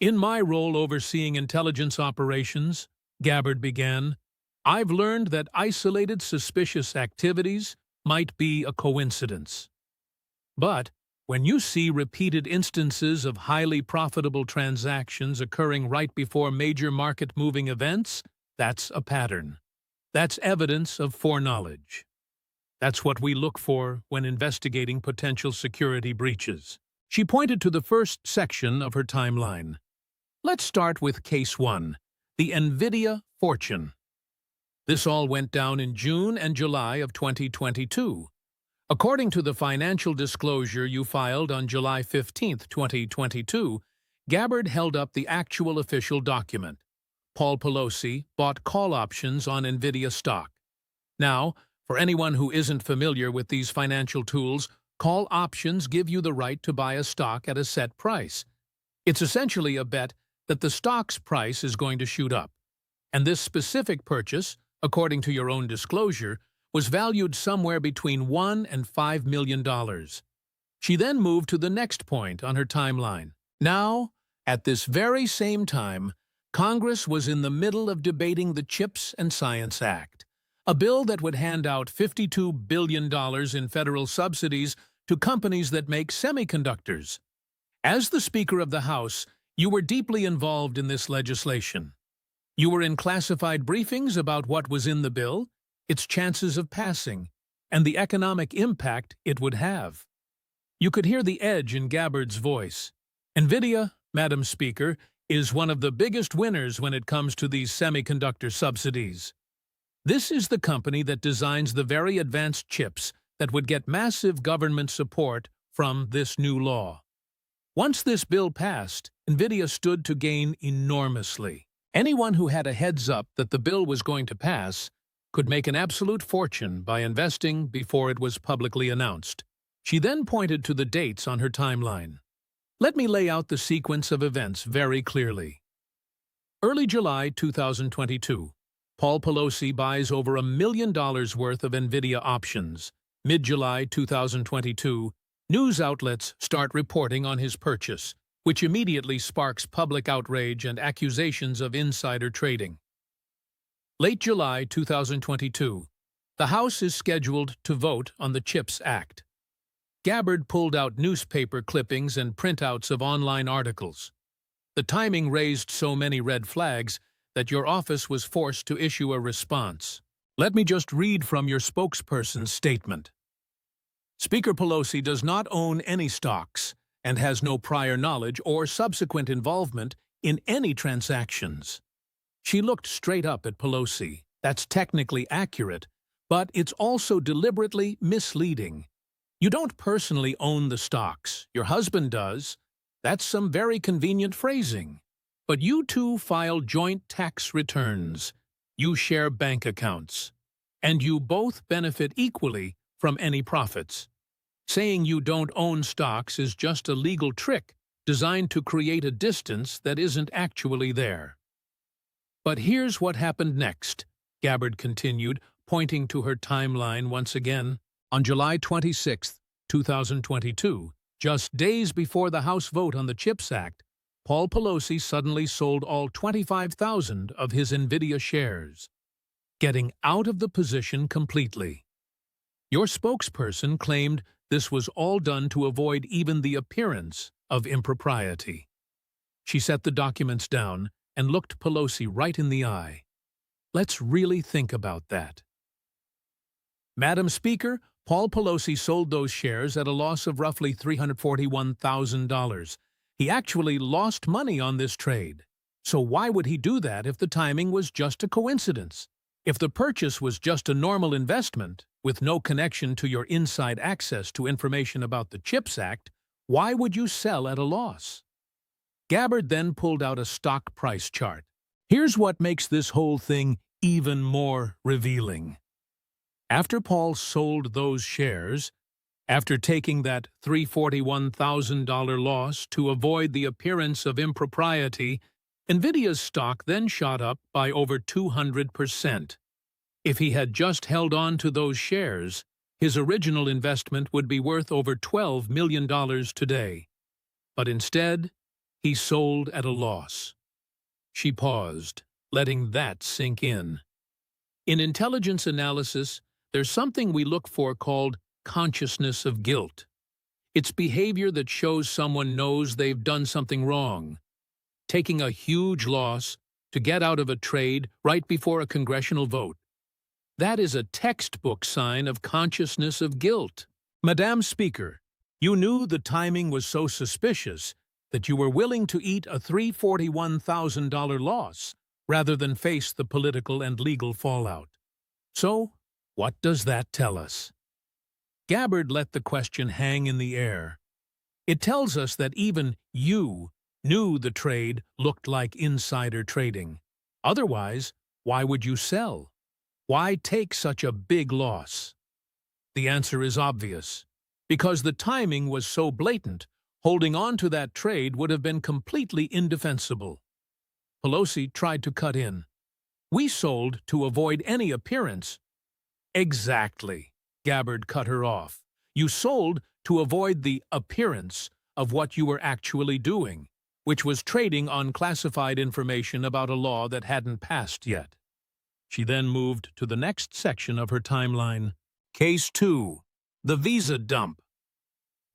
A: In my role overseeing intelligence operations, Gabbard began, I've learned that isolated suspicious activities might be a coincidence. But when you see repeated instances of highly profitable transactions occurring right before major market-moving events, that's a pattern. That's evidence of foreknowledge. That's what we look for when investigating potential security breaches. She pointed to the first section of her timeline. Let's start with Case 1, the NVIDIA fortune. This all went down in June and July of 2022. According to the financial disclosure you filed on July 15, 2022, Gabbard held up the actual official document. Paul Pelosi bought call options on NVIDIA stock. Now, for anyone who isn't familiar with these financial tools, call options give you the right to buy a stock at a set price. It's essentially a bet that the stock's price is going to shoot up. And this specific purchase, according to your own disclosure, was valued somewhere between $1 and $5 million. She then moved to the next point on her timeline. Now, at this very same time, Congress was in the middle of debating the CHIPS and Science Act, a bill that would hand out $52 billion in federal subsidies to companies that make semiconductors. As the Speaker of the House, you were deeply involved in this legislation. You were in classified briefings about what was in the bill, its chances of passing, and the economic impact it would have. You could hear the edge in Gabbard's voice. NVIDIA, Madam Speaker, is one of the biggest winners when it comes to these semiconductor subsidies. This is the company that designs the very advanced chips that would get massive government support from this new law. Once this bill passed, NVIDIA stood to gain enormously. Anyone who had a heads up that the bill was going to pass could make an absolute fortune by investing before it was publicly announced. She then pointed to the dates on her timeline. Let me lay out the sequence of events very clearly. Early July 2022, Paul Pelosi buys over $1 million worth of NVIDIA options. Mid-July 2022, news outlets start reporting on his purchase, which immediately sparks public outrage and accusations of insider trading. Late July 2022, the House is scheduled to vote on the CHIPS Act. Gabbard pulled out newspaper clippings and printouts of online articles. The timing raised so many red flags that your office was forced to issue a response. Let me just read from your spokesperson's statement. Speaker Pelosi does not own any stocks and has no prior knowledge or subsequent involvement in any transactions. She looked straight up at Pelosi. That's technically accurate, but it's also deliberately misleading. You don't personally own the stocks. Your husband does. That's some very convenient phrasing. But you two file joint tax returns. You share bank accounts. And you both benefit equally from any profits. Saying you don't own stocks is just a legal trick designed to create a distance that isn't actually there. But here's what happened next, Gabbard continued, pointing to her timeline once again. On July 26, 2022, just days before the House vote on the CHIPS Act, Paul Pelosi suddenly sold all 25,000 of his NVIDIA shares, getting out of the position completely. Your spokesperson claimed this was all done to avoid even the appearance of impropriety. She set the documents down and looked Pelosi right in the eye. Let's really think about that. Madam Speaker, Paul Pelosi sold those shares at a loss of roughly $341,000. He actually lost money on this trade. So why would he do that if the timing was just a coincidence? If the purchase was just a normal investment, with no connection to your inside access to information about the CHIPS Act, why would you sell at a loss? Gabbard then pulled out a stock price chart. Here's what makes this whole thing even more revealing. After Paul sold those shares, after taking that $341,000 loss to avoid the appearance of impropriety, NVIDIA's stock then shot up by over 200%. If he had just held on to those shares, his original investment would be worth over $12 million today. But instead, he sold at a loss. She paused, letting that sink in. In intelligence analysis, there's something we look for called consciousness of guilt. It's behavior that shows someone knows they've done something wrong. Taking a huge loss to get out of a trade right before a congressional vote. That is a textbook sign of consciousness of guilt. Madam Speaker, you knew the timing was so suspicious that you were willing to eat a $341,000 loss rather than face the political and legal fallout. So, what does that tell us? Gabbard let the question hang in the air. It tells us that even you knew the trade looked like insider trading. Otherwise, why would you sell? Why take such a big loss? The answer is obvious. Because the timing was so blatant, holding on to that trade would have been completely indefensible. Pelosi tried to cut in. We sold to avoid any appearance. Exactly, Gabbard cut her off. You sold to avoid the appearance of what you were actually doing, which was trading on classified information about a law that hadn't passed yet. She then moved to the next section of her timeline. Case 2. The visa dump.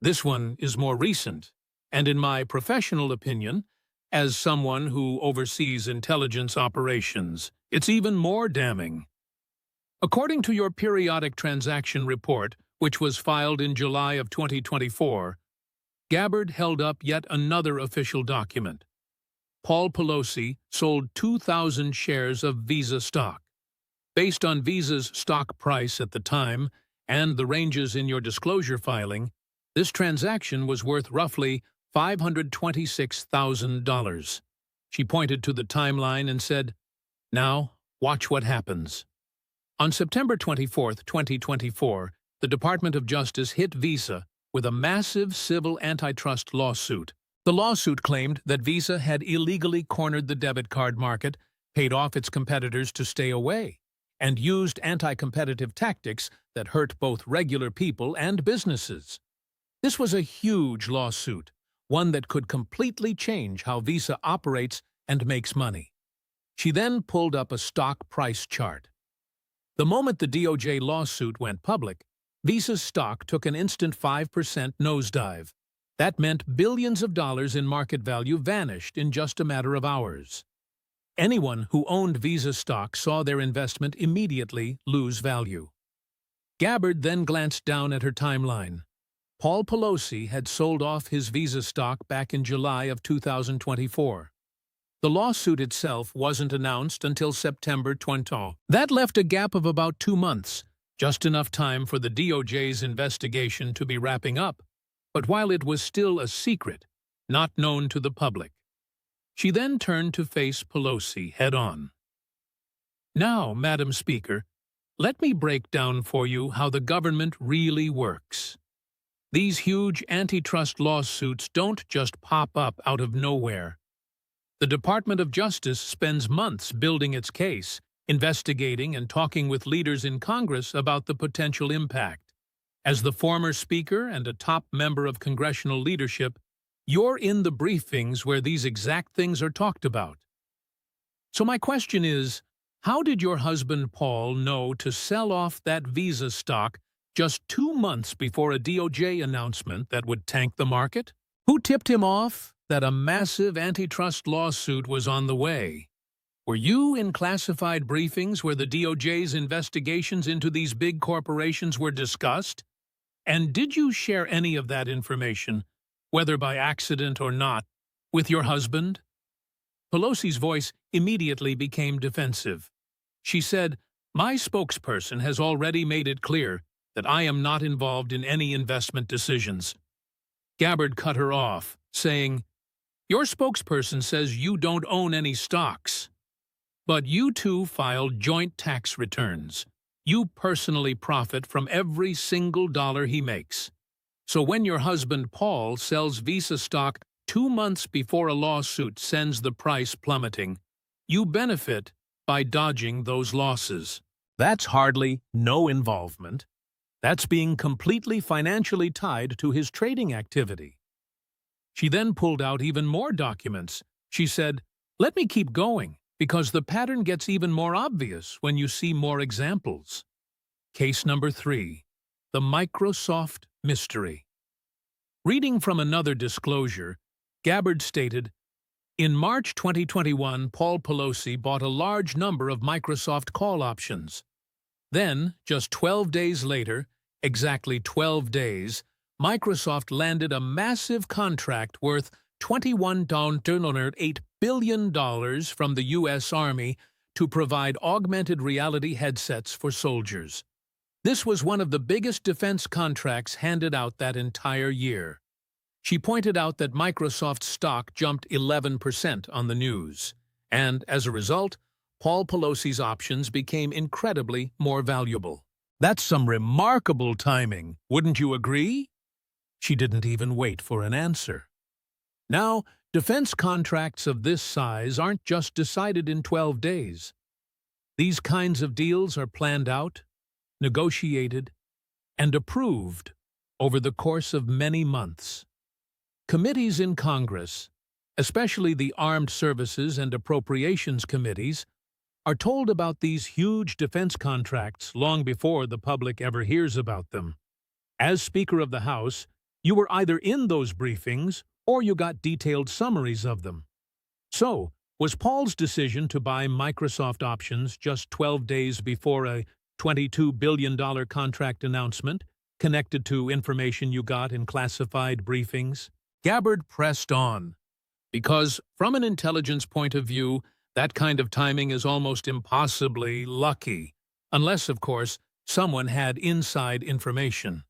A: This one is more recent, and in my professional opinion, as someone who oversees intelligence operations, it's even more damning. According to your periodic transaction report, which was filed in July of 2024, Gabbard held up yet another official document. Paul Pelosi sold 2,000 shares of Visa stock. Based on Visa's stock price at the time and the ranges in your disclosure filing, this transaction was worth roughly $526,000. She pointed to the timeline and said, "Now, watch what happens." On September 24, 2024, the Department of Justice hit Visa with a massive civil antitrust lawsuit. The lawsuit claimed that Visa had illegally cornered the debit card market, paid off its competitors to stay away, and used anti-competitive tactics that hurt both regular people and businesses. This was a huge lawsuit, one that could completely change how Visa operates and makes money. She then pulled up a stock price chart. The moment the DOJ lawsuit went public, Visa's stock took an instant 5% nosedive. That meant billions of dollars in market value vanished in just a matter of hours. Anyone who owned Visa stock saw their investment immediately lose value. Gabbard then glanced down at her timeline. Paul Pelosi had sold off his Visa stock back in July of 2024. The lawsuit itself wasn't announced until September 20. That left a gap of about 2 months, just enough time for the DOJ's investigation to be wrapping up, but while it was still a secret, not known to the public. She then turned to face Pelosi head-on. "Now, Madam Speaker, let me break down for you how the government really works. These huge antitrust lawsuits don't just pop up out of nowhere. The Department of Justice spends months building its case, investigating and talking with leaders in Congress about the potential impact. As the former Speaker and a top member of congressional leadership, you're in the briefings where these exact things are talked about. So my question is, how did your husband Paul know to sell off that Visa stock just 2 months before a DOJ announcement that would tank the market? Who tipped him off that a massive antitrust lawsuit was on the way? Were you in classified briefings where the DOJ's investigations into these big corporations were discussed? And did you share any of that information, whether by accident or not, with your husband?" Pelosi's voice immediately became defensive. She said, "My spokesperson has already made it clear that I am not involved in any investment decisions." Gabbard cut her off, saying, "Your spokesperson says you don't own any stocks. But you two filed joint tax returns. You personally profit from every single dollar he makes. So when your husband Paul sells Visa stock 2 months before a lawsuit sends the price plummeting, you benefit by dodging those losses. That's hardly no involvement. That's being completely financially tied to his trading activity." She then pulled out even more documents. She said, "Let me keep going, because the pattern gets even more obvious when you see more examples." Case number 3, the Microsoft mystery. Reading from another disclosure, Gabbard stated, "In March 2021, Paul Pelosi bought a large number of Microsoft call options. Then, just 12 days later, exactly 12 days, Microsoft landed a massive contract worth $21.8 billion from the U.S. Army to provide augmented reality headsets for soldiers. This was one of the biggest defense contracts handed out that entire year." She pointed out that Microsoft's stock jumped 11% on the news, and as a result, Paul Pelosi's options became incredibly more valuable. That's some remarkable timing, wouldn't you agree? She didn't even wait for an answer. Now, defense contracts of this size aren't just decided in 12 days. These kinds of deals are planned out, negotiated, and approved over the course of many months. Committees in Congress, especially the Armed Services and Appropriations Committees, are told about these huge defense contracts long before the public ever hears about them. As Speaker of the House, you were either in those briefings or you got detailed summaries of them. So, was Paul's decision to buy Microsoft options just 12 days before a $22 billion contract announcement connected to information you got in classified briefings? Gabbard pressed on, because from an intelligence point of view, that kind of timing is almost impossibly lucky, unless, of course, someone had inside information.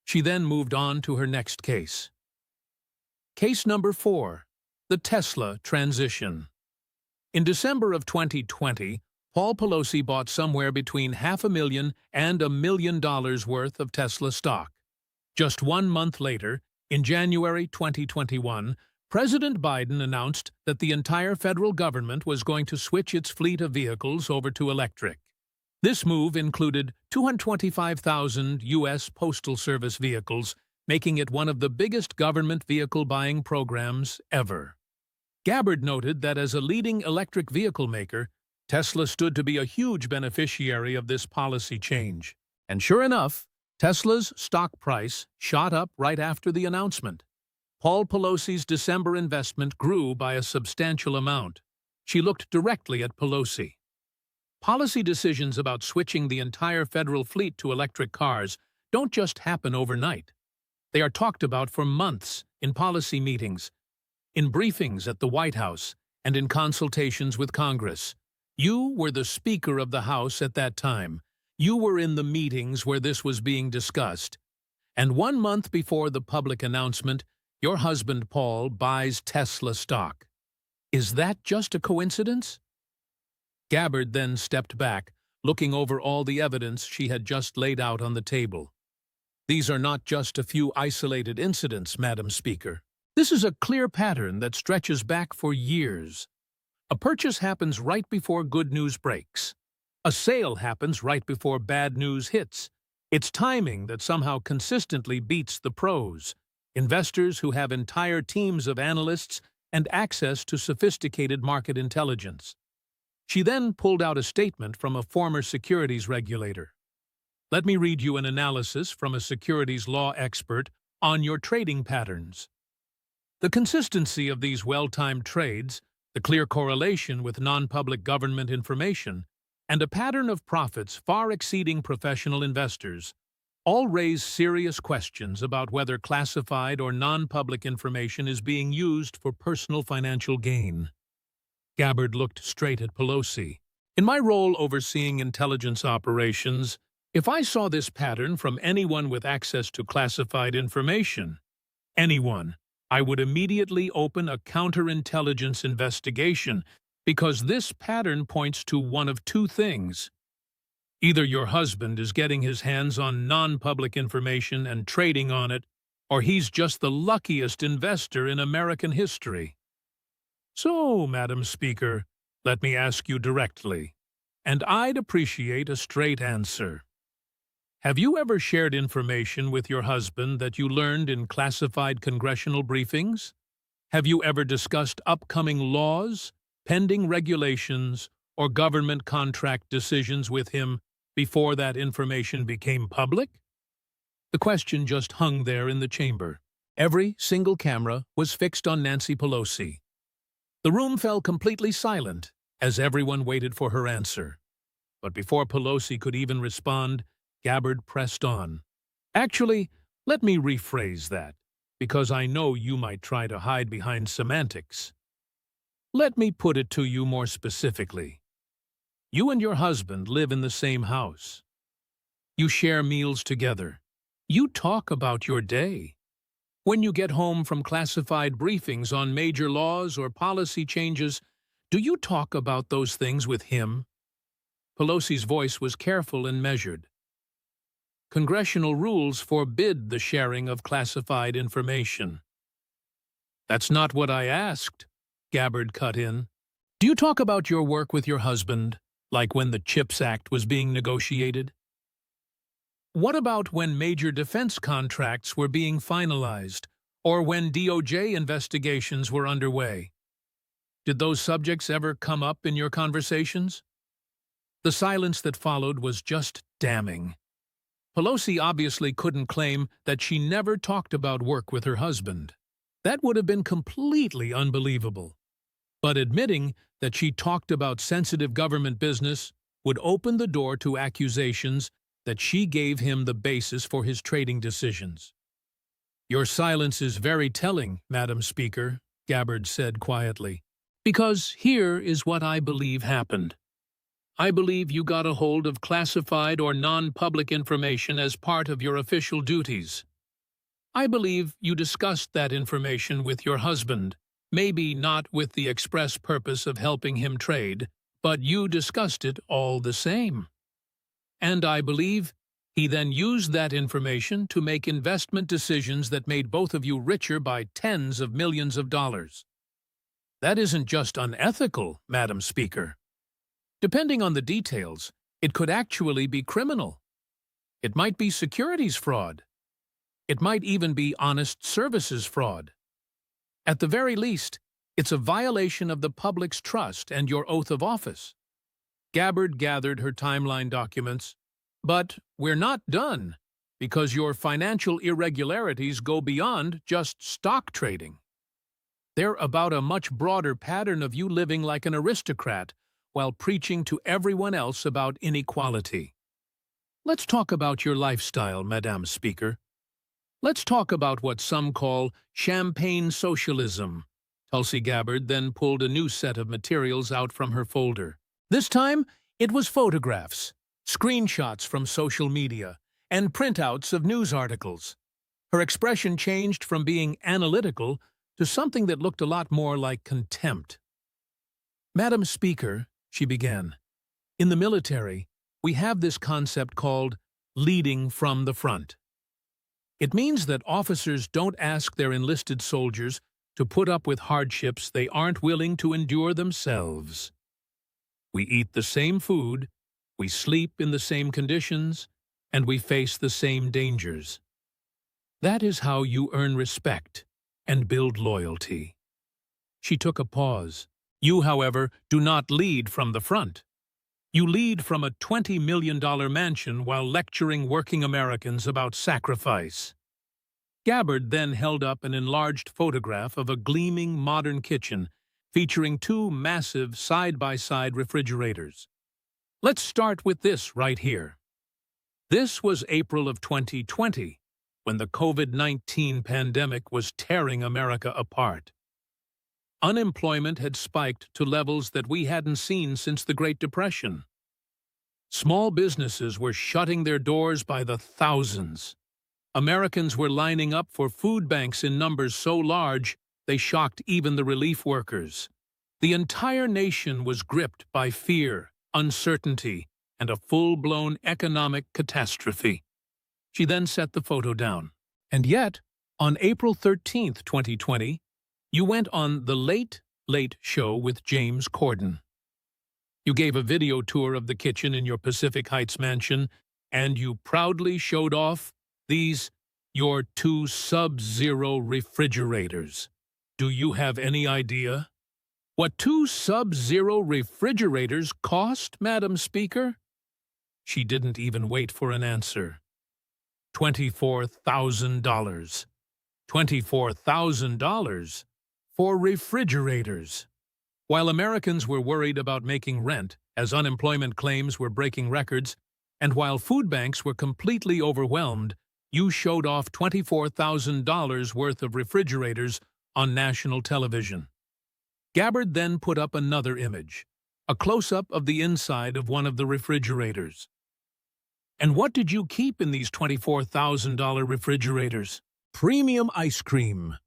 A: She then moved on to her next case. Case number 4, the Tesla transition. In December of 2020, Paul Pelosi bought somewhere between $500,000 and $1 million worth of Tesla stock. Just 1 month later, in January 2021, President Biden announced that the entire federal government was going to switch its fleet of vehicles over to electric. This move included 225,000 U.S. Postal Service vehicles, making it one of the biggest government vehicle buying programs ever. Gabbard noted that as a leading electric vehicle maker, Tesla stood to be a huge beneficiary of this policy change. And sure enough, Tesla's stock price shot up right after the announcement. Paul Pelosi's December investment grew by a substantial amount. She looked directly at Pelosi. Policy decisions about switching the entire federal fleet to electric cars don't just happen overnight. They are talked about for months in policy meetings, in briefings at the White House, and in consultations with Congress. You were the Speaker of the House at that time. You were in the meetings where this was being discussed. And 1 month before the public announcement, your husband, Paul, buys Tesla stock. Is that just a coincidence? Gabbard then stepped back, looking over all the evidence she had just laid out on the table. These are not just a few isolated incidents, Madam Speaker. This is a clear pattern that stretches back for years. A purchase happens right before good news breaks. A sale happens right before bad news hits. It's timing that somehow consistently beats the pros, investors who have entire teams of analysts and access to sophisticated market intelligence. She then pulled out a statement from a former securities regulator. Let me read you an analysis from a securities law expert on your trading patterns. The consistency of these well-timed trades, the clear correlation with non-public government information, and a pattern of profits far exceeding professional investors, all raise serious questions about whether classified or non-public information is being used for personal financial gain. Gabbard looked straight at Pelosi. In my role overseeing intelligence operations, if I saw this pattern from anyone with access to classified information, anyone, I would immediately open a counterintelligence investigation because this pattern points to one of two things. Either your husband is getting his hands on non-public information and trading on it, or he's just the luckiest investor in American history. So, Madam Speaker, let me ask you directly, and I'd appreciate a straight answer. Have you ever shared information with your husband that you learned in classified congressional briefings? Have you ever discussed upcoming laws, pending regulations, or government contract decisions with him before that information became public? The question just hung there in the chamber. Every single camera was fixed on Nancy Pelosi. The room fell completely silent as everyone waited for her answer. But before Pelosi could even respond, Gabbard pressed on. Actually, let me rephrase that, because I know you might try to hide behind semantics. Let me put it to you more specifically. You and your husband live in the same house. You share meals together. You talk about your day. When you get home from classified briefings on major laws or policy changes, do you talk about those things with him? Pelosi's voice was careful and measured. Congressional rules forbid the sharing of classified information. That's not what I asked, Gabbard cut in. Do you talk about your work with your husband, like when the CHIPS Act was being negotiated? What about when major defense contracts were being finalized, or when DOJ investigations were underway? Did those subjects ever come up in your conversations? The silence that followed was just damning. Pelosi obviously couldn't claim that she never talked about work with her husband. That would have been completely unbelievable. But admitting that she talked about sensitive government business, would open the door to accusations that she gave him the basis for his trading decisions. "Your silence is very telling, Madam Speaker," Gabbard said quietly, "because here is what I believe happened. I believe you got a hold of classified or non-public information as part of your official duties. I believe you discussed that information with your husband, maybe not with the express purpose of helping him trade, but you discussed it all the same. And I believe he then used that information to make investment decisions that made both of you richer by tens of millions of dollars. That isn't just unethical, Madam Speaker. Depending on the details, it could actually be criminal. It might be securities fraud. It might even be honest services fraud. At the very least, it's a violation of the public's trust and your oath of office." Gabbard gathered her timeline documents. "But we're not done, because your financial irregularities go beyond just stock trading. They're about a much broader pattern of you living like an aristocrat while preaching to everyone else about inequality. Let's talk about your lifestyle, Madam Speaker. Let's talk about what some call champagne socialism." Tulsi Gabbard then pulled a new set of materials out from her folder. This time, it was photographs, screenshots from social media, and printouts of news articles. Her expression changed from being analytical to something that looked a lot more like contempt. "Madam Speaker," she began, "in the military, we have this concept called leading from the front. It means that officers don't ask their enlisted soldiers to put up with hardships they aren't willing to endure themselves. We eat the same food, we sleep in the same conditions, and we face the same dangers. That is how you earn respect and build loyalty." She took a pause. "You, however, do not lead from the front. You lead from a $20 million mansion while lecturing working Americans about sacrifice." Gabbard then held up an enlarged photograph of a gleaming modern kitchen featuring two massive side-by-side refrigerators. "Let's start with this right here. This was April of 2020, when the COVID-19 pandemic was tearing America apart. Unemployment had spiked to levels that we hadn't seen since the Great Depression. Small businesses were shutting their doors by the thousands. Americans were lining up for food banks in numbers so large they shocked even the relief workers. The entire nation was gripped by fear, uncertainty, and a full-blown economic catastrophe." She then set the photo down. "And yet, on April 13th, 2020, you went on The Late Late Show with James Corden. You gave a video tour of the kitchen in your Pacific Heights mansion, and you proudly showed off your two Sub-Zero refrigerators. Do you have any idea what two Sub-Zero refrigerators cost, Madam Speaker?" She didn't even wait for an answer. $24,000. $24,000 for refrigerators. While Americans were worried about making rent, as unemployment claims were breaking records, and while food banks were completely overwhelmed, you showed off $24,000 worth of refrigerators on national television. Gabbard then put up another image, a close-up of the inside of one of the refrigerators. "And what did you keep in these $24,000 refrigerators?" "Premium ice cream."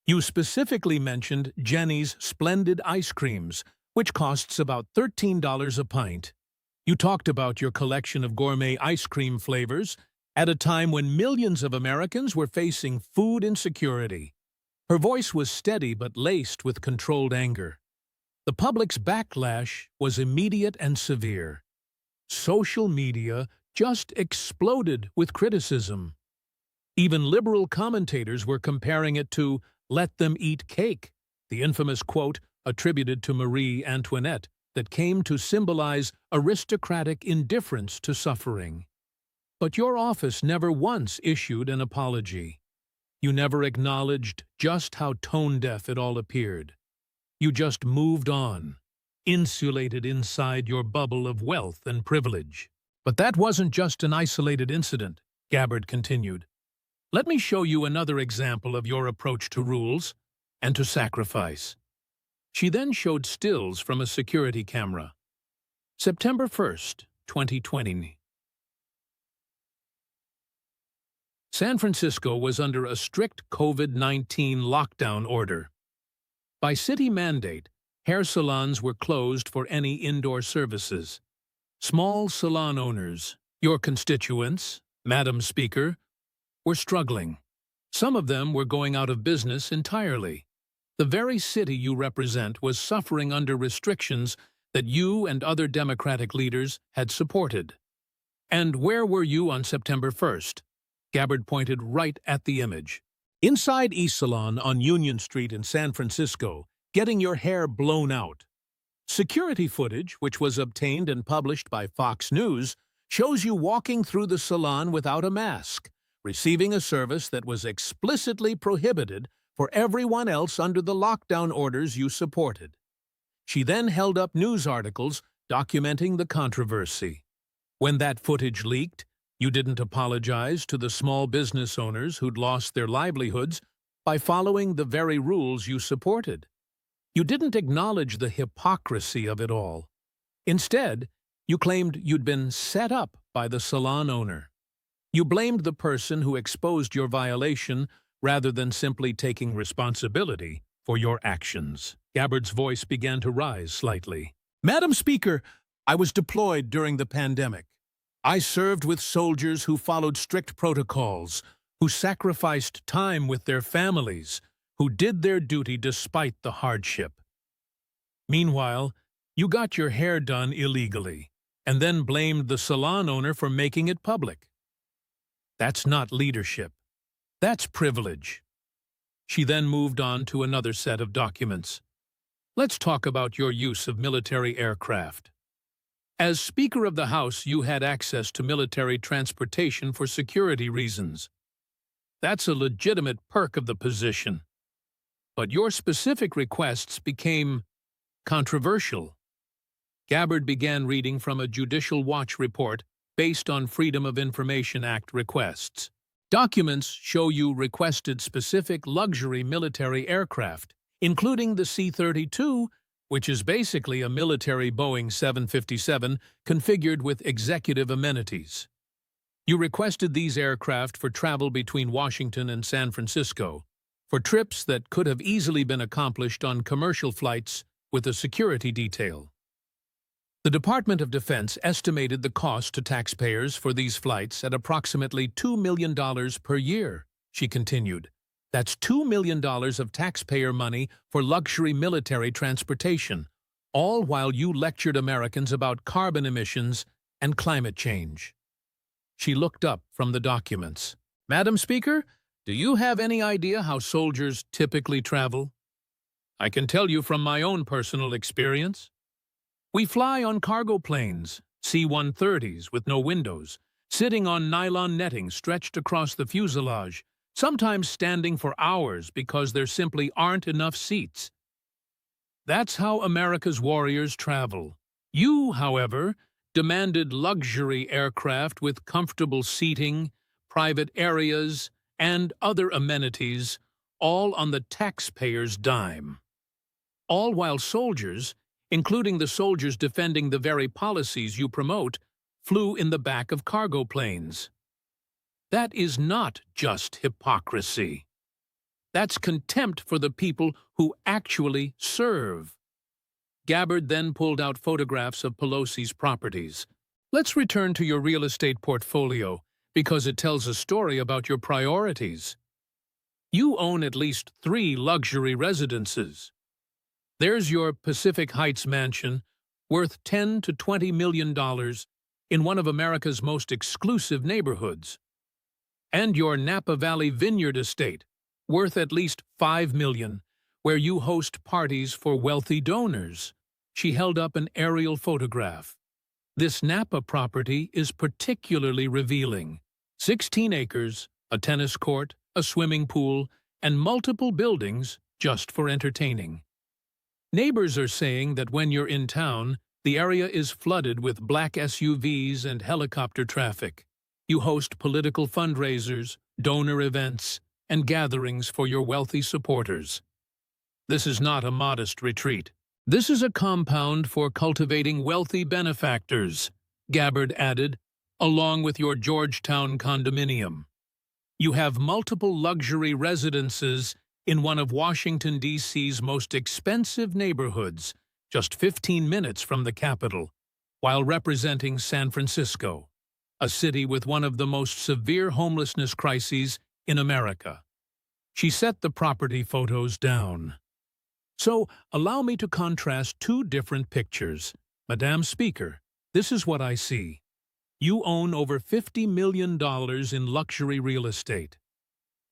A: You specifically mentioned Jenny's Splendid Ice Creams, which costs about $13 a pint. You talked about your collection of gourmet ice cream flavors at a time when millions of Americans were facing food insecurity. Her voice was steady but laced with controlled anger. The public's backlash was immediate and severe. Social media just exploded with criticism. Even liberal commentators were comparing it to "let them eat cake," the infamous quote attributed to Marie Antoinette that came to symbolize aristocratic indifference to suffering. But your office never once issued an apology. You never acknowledged just how tone-deaf it all appeared. You just moved on. insulated inside your bubble of wealth and privilege. But that wasn't just an isolated incident, Gabbard continued. Let me show you another example of your approach to rules and to sacrifice. She then showed stills from a security camera. September 1st, 2020. San Francisco was under a strict COVID-19 lockdown order. By city mandate, hair salons were closed for any indoor services. Small salon owners, your constituents, Madam Speaker, were struggling. Some of them were going out of business entirely. The very city you represent was suffering under restrictions that you and other Democratic leaders had supported. And where were you on September 1st? Gabbard pointed right at the image. Inside East Salon on Union Street in San Francisco, getting your hair blown out. Security footage, which was obtained and published by Fox News, shows you walking through the salon without a mask, receiving a service that was explicitly prohibited for everyone else under the lockdown orders you supported. She then held up news articles documenting the controversy. When that footage leaked, you didn't apologize to the small business owners who'd lost their livelihoods by following the very rules you supported. You didn't acknowledge the hypocrisy of it all. Instead, you claimed you'd been set up by the salon owner. You blamed the person who exposed your violation rather than simply taking responsibility for your actions. Gabbard's voice began to rise slightly. Madam Speaker, I was deployed during the pandemic. I served with soldiers who followed strict protocols, who sacrificed time with their families, who did their duty despite the hardship. Meanwhile, you got your hair done illegally, and then blamed the salon owner for making it public. That's not leadership. That's privilege. She then moved on to another set of documents. Let's talk about your use of military aircraft. As Speaker of the House, you had access to military transportation for security reasons. That's a legitimate perk of the position. But your specific requests became controversial. Gabbard began reading from a Judicial Watch report based on Freedom of Information Act requests. Documents show you requested specific luxury military aircraft, including the C-32, which is basically a military Boeing 757 configured with executive amenities. You requested these aircraft for travel between Washington and San Francisco, for trips that could have easily been accomplished on commercial flights with a security detail. The Department of Defense estimated the cost to taxpayers for these flights at approximately $2 million per year, she continued. That's $2 million of taxpayer money for luxury military transportation, all while you lectured Americans about carbon emissions and climate change. She looked up from the documents. Madam Speaker, do you have any idea how soldiers typically travel? I can tell you from my own personal experience. We fly on cargo planes, C-130s with no windows, sitting on nylon netting stretched across the fuselage, sometimes standing for hours because there simply aren't enough seats. That's how America's warriors travel. You, however, demanded luxury aircraft with comfortable seating, private areas, and other amenities, all on the taxpayer's dime. All while soldiers, including the soldiers defending the very policies you promote, flew in the back of cargo planes. That is not just hypocrisy. That's contempt for the people who actually serve. Gabbard then pulled out photographs of Pelosi's properties. Let's return to your real estate portfolio, because it tells a story about your priorities. You own at least 3 luxury residences. There's your Pacific Heights mansion, worth $10 to $20 million in one of America's most exclusive neighborhoods. And your Napa Valley Vineyard estate, worth at least $5 million, where you host parties for wealthy donors. She held up an aerial photograph. This Napa property is particularly revealing. 16 acres, a tennis court, a swimming pool, and multiple buildings just for entertaining. Neighbors are saying that when you're in town, the area is flooded with black SUVs and helicopter traffic. You host political fundraisers, donor events, and gatherings for your wealthy supporters. This is not a modest retreat. This is a compound for cultivating wealthy benefactors, Gabbard added, along with your Georgetown condominium. You have multiple luxury residences in one of Washington, D.C.'s most expensive neighborhoods, just 15 minutes from the capital, while representing San Francisco, a city with one of the most severe homelessness crises in America. She set the property photos down. So, allow me to contrast two different pictures. Madam Speaker, this is what I see. You own over $50 million in luxury real estate.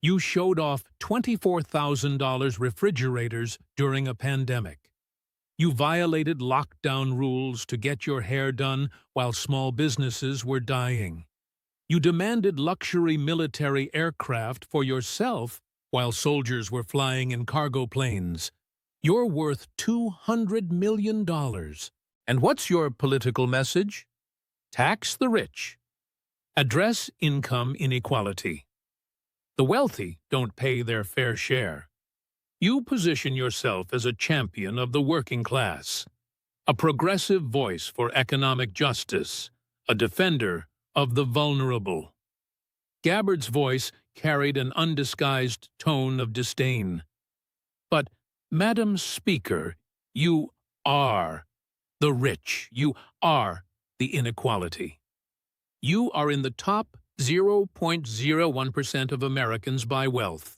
A: You showed off $24,000 refrigerators during a pandemic. You violated lockdown rules to get your hair done while small businesses were dying. You demanded luxury military aircraft for yourself while soldiers were flying in cargo planes. You're worth $200 million. And what's your political message? Tax the rich. Address income inequality. The wealthy don't pay their fair share. You position yourself as a champion of the working class, a progressive voice for economic justice, a defender of the vulnerable. Gabbard's voice carried an undisguised tone of disdain. But, Madam Speaker, you are the rich. You are the inequality. You are in the top 0.01% of Americans by wealth.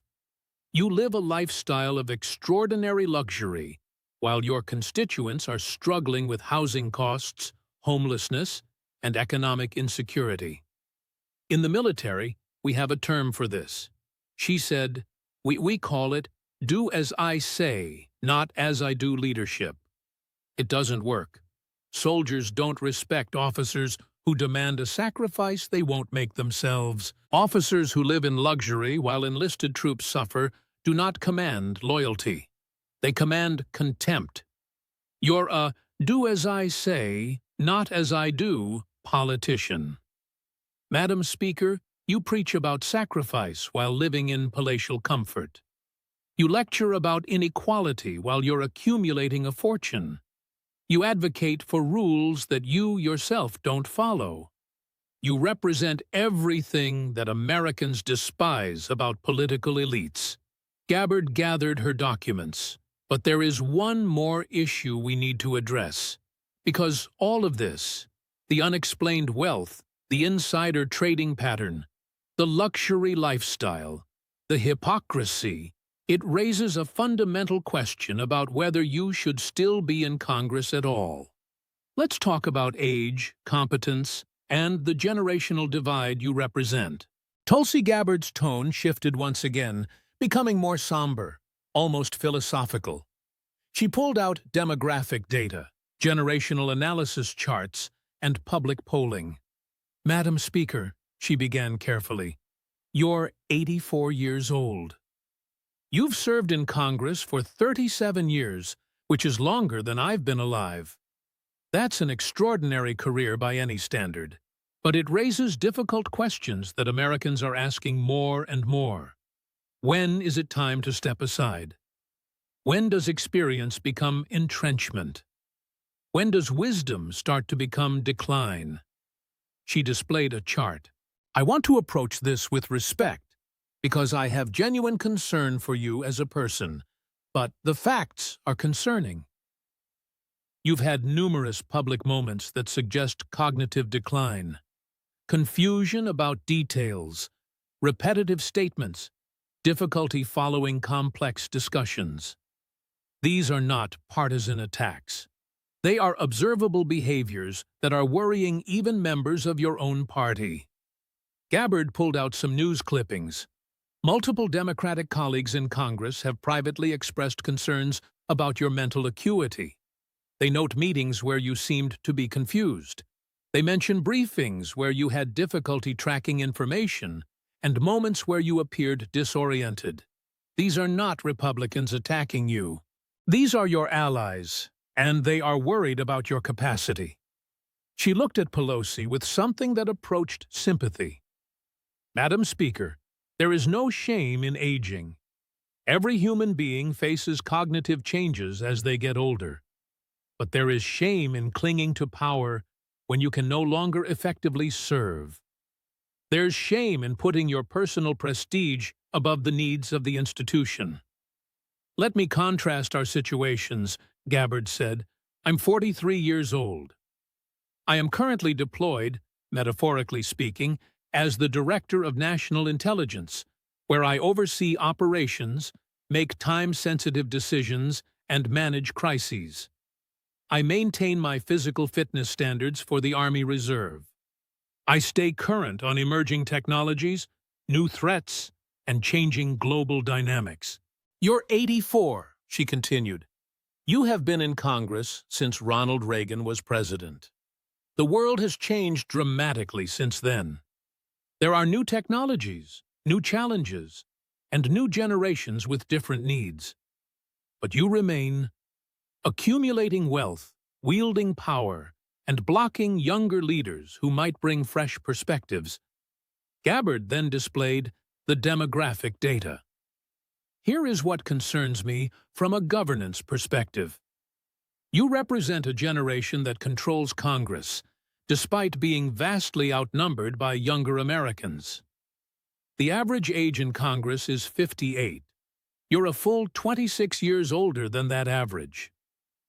A: You live a lifestyle of extraordinary luxury, while your constituents are struggling with housing costs, homelessness, and economic insecurity. In the military, we have a term for this. She said, we call it, do as I say, not as I do leadership. It doesn't work. Soldiers don't respect officers who demand a sacrifice they won't make themselves. Officers who live in luxury while enlisted troops suffer do not command loyalty. They command contempt. You're a do as I say, not as I do politician. Madam Speaker, you preach about sacrifice while living in palatial comfort. You lecture about inequality while you're accumulating a fortune. You advocate for rules that you yourself don't follow. You represent everything that Americans despise about political elites. Gabbard gathered her documents, but there is one more issue we need to address. Because all of this, the unexplained wealth, the insider trading pattern, the luxury lifestyle, the hypocrisy, it raises a fundamental question about whether you should still be in Congress at all. Let's talk about age, competence, and the generational divide you represent. Tulsi Gabbard's tone shifted once again, becoming more somber, almost philosophical. She pulled out demographic data, generational analysis charts, and public polling. Madam Speaker, she began carefully, you're 84 years old. You've served in Congress for 37 years, which is longer than I've been alive. That's an extraordinary career by any standard, but it raises difficult questions that Americans are asking more and more. When is it time to step aside? When does experience become entrenchment? When does wisdom start to become decline? She displayed a chart. I want to approach this with respect, because I have genuine concern for you as a person, but the facts are concerning. You've had numerous public moments that suggest cognitive decline, confusion about details, repetitive statements, difficulty following complex discussions. These are not partisan attacks. They are observable behaviors that are worrying even members of your own party. Gabbard pulled out some news clippings. Multiple Democratic colleagues in Congress have privately expressed concerns about your mental acuity. They note meetings where you seemed to be confused. They mention briefings where you had difficulty tracking information and moments where you appeared disoriented. These are not Republicans attacking you. These are your allies, and they are worried about your capacity. She looked at Pelosi with something that approached sympathy. Madam Speaker, there is no shame in aging. Every human being faces cognitive changes as they get older. But there is shame in clinging to power when you can no longer effectively serve. There's shame in putting your personal prestige above the needs of the institution. Let me contrast our situations, Gabbard said. I'm 43 years old. I am currently deployed, metaphorically speaking, as the Director of National Intelligence, where I oversee operations, make time-sensitive decisions, and manage crises. I maintain my physical fitness standards for the Army Reserve. I stay current on emerging technologies, new threats, and changing global dynamics. You're 84, she continued. You have been in Congress since Ronald Reagan was president. The world has changed dramatically since then. There are new technologies, new challenges, and new generations with different needs. But you remain accumulating wealth, wielding power, and blocking younger leaders who might bring fresh perspectives. Gabbard then displayed the demographic data. Here is what concerns me from a governance perspective. You represent a generation that controls Congress, despite being vastly outnumbered by younger Americans. The average age in Congress is 58. You're a full 26 years older than that average.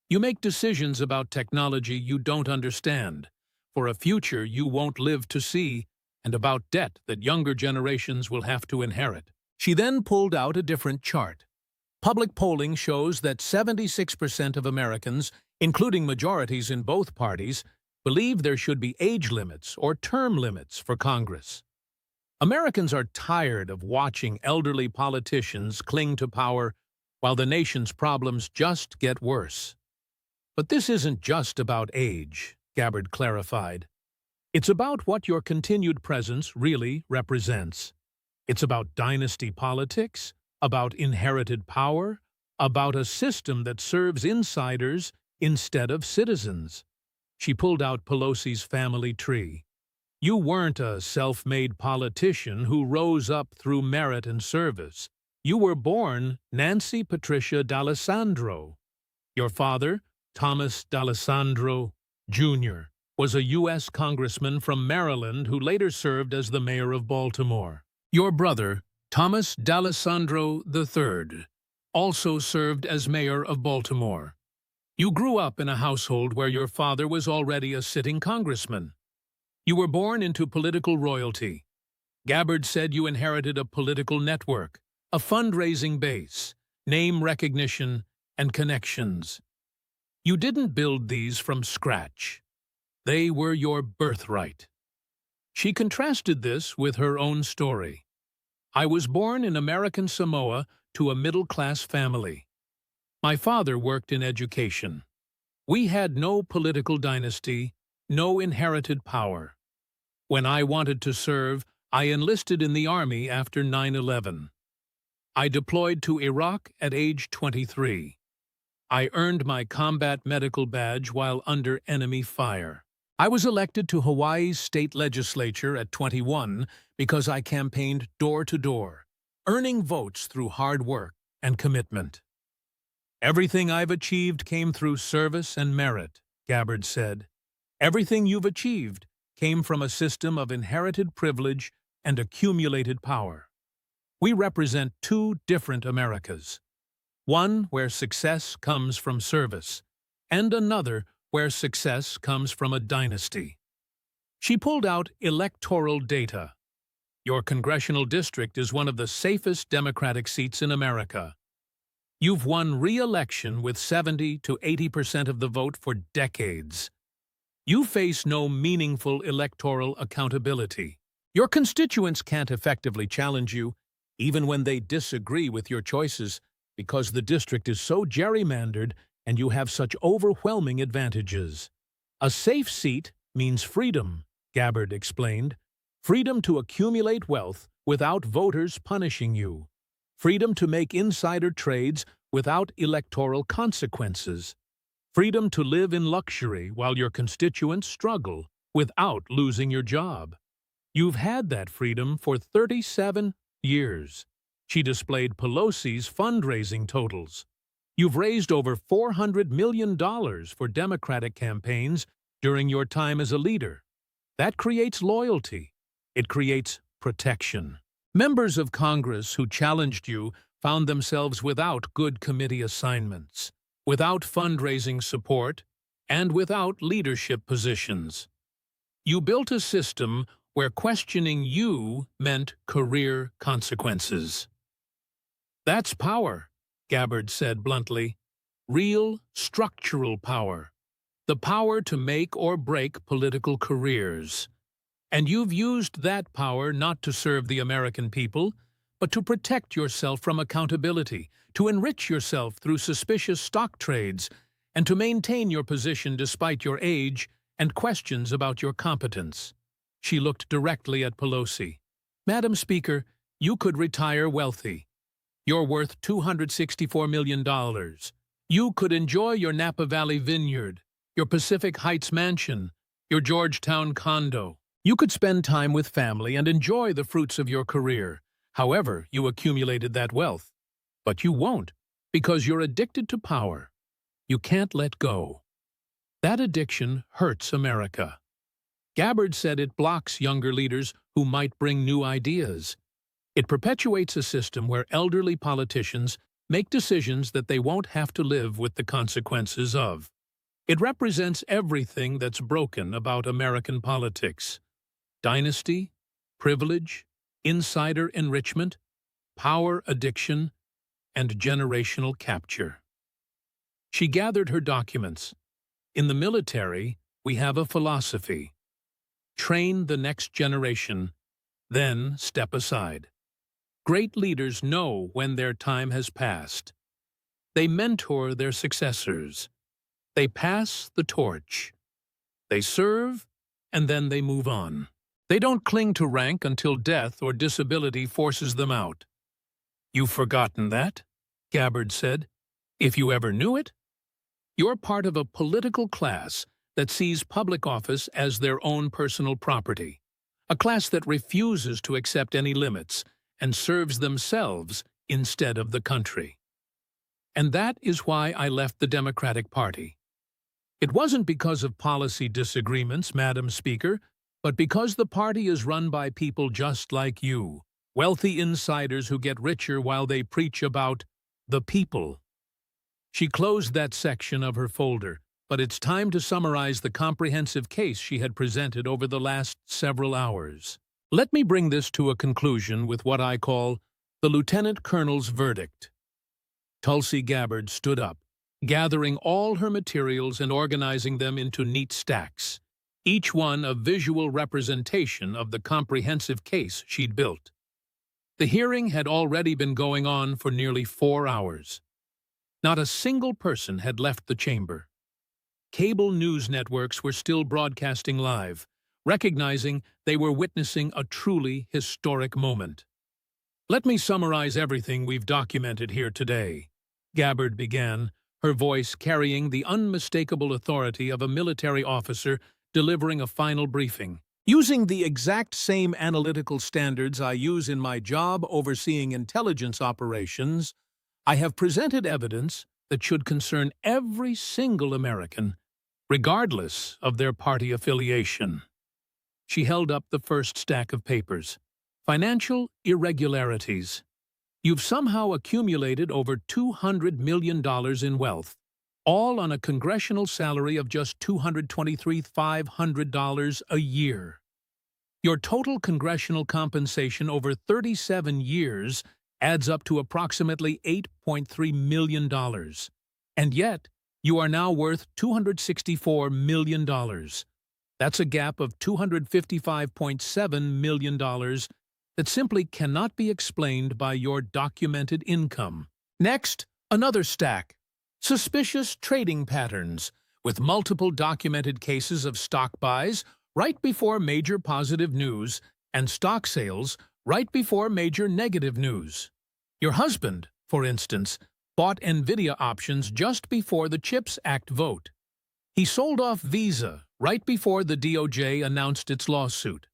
A: You make decisions about technology you don't understand, for a future you won't live to see, and about debt that younger generations will have to inherit. She then pulled out a different chart. Public polling shows that 76% of Americans, including majorities in both parties, believe there should be age limits or term limits for Congress. Americans are tired of watching elderly politicians cling to power while the nation's problems just get worse. But this isn't just about age, Gabbard clarified. It's about what your continued presence really represents. It's about dynasty politics, about inherited power, about a system that serves insiders instead of citizens. She pulled out Pelosi's family tree. You weren't a self-made politician who rose up through merit and service. You were born Nancy Patricia D'Alessandro. Your father, Thomas D'Alessandro, Jr., was a U.S. congressman from Maryland who later served as the mayor of Baltimore. Your brother, Thomas D'Alessandro III, also served as mayor of Baltimore. You grew up in a household where your father was already a sitting congressman. You were born into political royalty. Gabbard said you inherited a political network, a fundraising base, name recognition, and connections. You didn't build these from scratch. They were your birthright. She contrasted this with her own story. I was born in American Samoa to a middle-class family. My father worked in education. We had no political dynasty, no inherited power. When I wanted to serve, I enlisted in the Army after 9/11. I deployed to Iraq at age 23. I earned my combat medical badge while under enemy fire. I was elected to Hawaii's state legislature at 21 because I campaigned door to door, earning votes through hard work and commitment. Everything I've achieved came through service and merit, Gabbard said. Everything you've achieved came from a system of inherited privilege and accumulated power. We represent two different Americas. One where success comes from service, and another where success comes from a dynasty. She pulled out electoral data. Your congressional district is one of the safest Democratic seats in America. You've won re-election with 70 to 80% of the vote for decades. You face no meaningful electoral accountability. Your constituents can't effectively challenge you, even when they disagree with your choices, because the district is so gerrymandered and you have such overwhelming advantages. A safe seat means freedom, Gabbard explained. Freedom to accumulate wealth without voters punishing you. Freedom to make insider trades without electoral consequences. Freedom to live in luxury while your constituents struggle without losing your job. You've had that freedom for 37 years. She displayed Pelosi's fundraising totals. You've raised over $400 million for Democratic campaigns during your time as a leader. That creates loyalty. It creates protection. Members of Congress who challenged you found themselves without good committee assignments, without fundraising support, and without leadership positions. You built a system where questioning you meant career consequences. That's power, Gabbard said bluntly. Real, structural power. The power to make or break political careers. And you've used that power not to serve the American people, but to protect yourself from accountability, to enrich yourself through suspicious stock trades, and to maintain your position despite your age and questions about your competence. She looked directly at Pelosi. Madam Speaker, you could retire wealthy. You're worth $264 million. You could enjoy your Napa Valley vineyard, your Pacific Heights mansion, your Georgetown condo. You could spend time with family and enjoy the fruits of your career, however you accumulated that wealth. But you won't, because you're addicted to power. You can't let go. That addiction hurts America. Gabbard said it blocks younger leaders who might bring new ideas. It perpetuates a system where elderly politicians make decisions that they won't have to live with the consequences of. It represents everything that's broken about American politics. Dynasty, privilege, insider enrichment, power addiction, and generational capture. She gathered her documents. In the military, we have a philosophy. Train the next generation, then step aside. Great leaders know when their time has passed. They mentor their successors. They pass the torch. They serve, and then they move on. They don't cling to rank until death or disability forces them out. You've forgotten that, Gabbard said, if you ever knew it. You're part of a political class that sees public office as their own personal property, a class that refuses to accept any limits and serves themselves instead of the country. And that is why I left the Democratic Party. It wasn't because of policy disagreements, Madam Speaker, but because the party is run by people just like you, wealthy insiders who get richer while they preach about the people. She closed that section of her folder, but it's time to summarize the comprehensive case she had presented over the last several hours. Let me bring this to a conclusion with what I call the Lieutenant Colonel's verdict. Tulsi Gabbard stood up, gathering all her materials and organizing them into neat stacks, each one a visual representation of the comprehensive case she'd built. The hearing had already been going on for nearly 4 hours. Not a single person had left the chamber. Cable news networks were still broadcasting live, recognizing they were witnessing a truly historic moment. Let me summarize everything we've documented here today, Gabbard began, her voice carrying the unmistakable authority of a military officer delivering a final briefing. Using the exact same analytical standards I use in my job overseeing intelligence operations, I have presented evidence that should concern every single American, regardless of their party affiliation. She held up the first stack of papers. Financial irregularities. You've somehow accumulated over $200 million in wealth, all on a congressional salary of just $223,500 a year. Your total congressional compensation over 37 years adds up to approximately $8.3 million. And yet, you are now worth $264 million. That's a gap of $255.7 million that simply cannot be explained by your documented income. Next, another stack. Suspicious trading patterns, with multiple documented cases of stock buys right before major positive news and stock sales right before major negative news. Your husband, for instance, bought NVIDIA options just before the CHIPS Act vote. He sold off Visa right before the DOJ announced its lawsuit.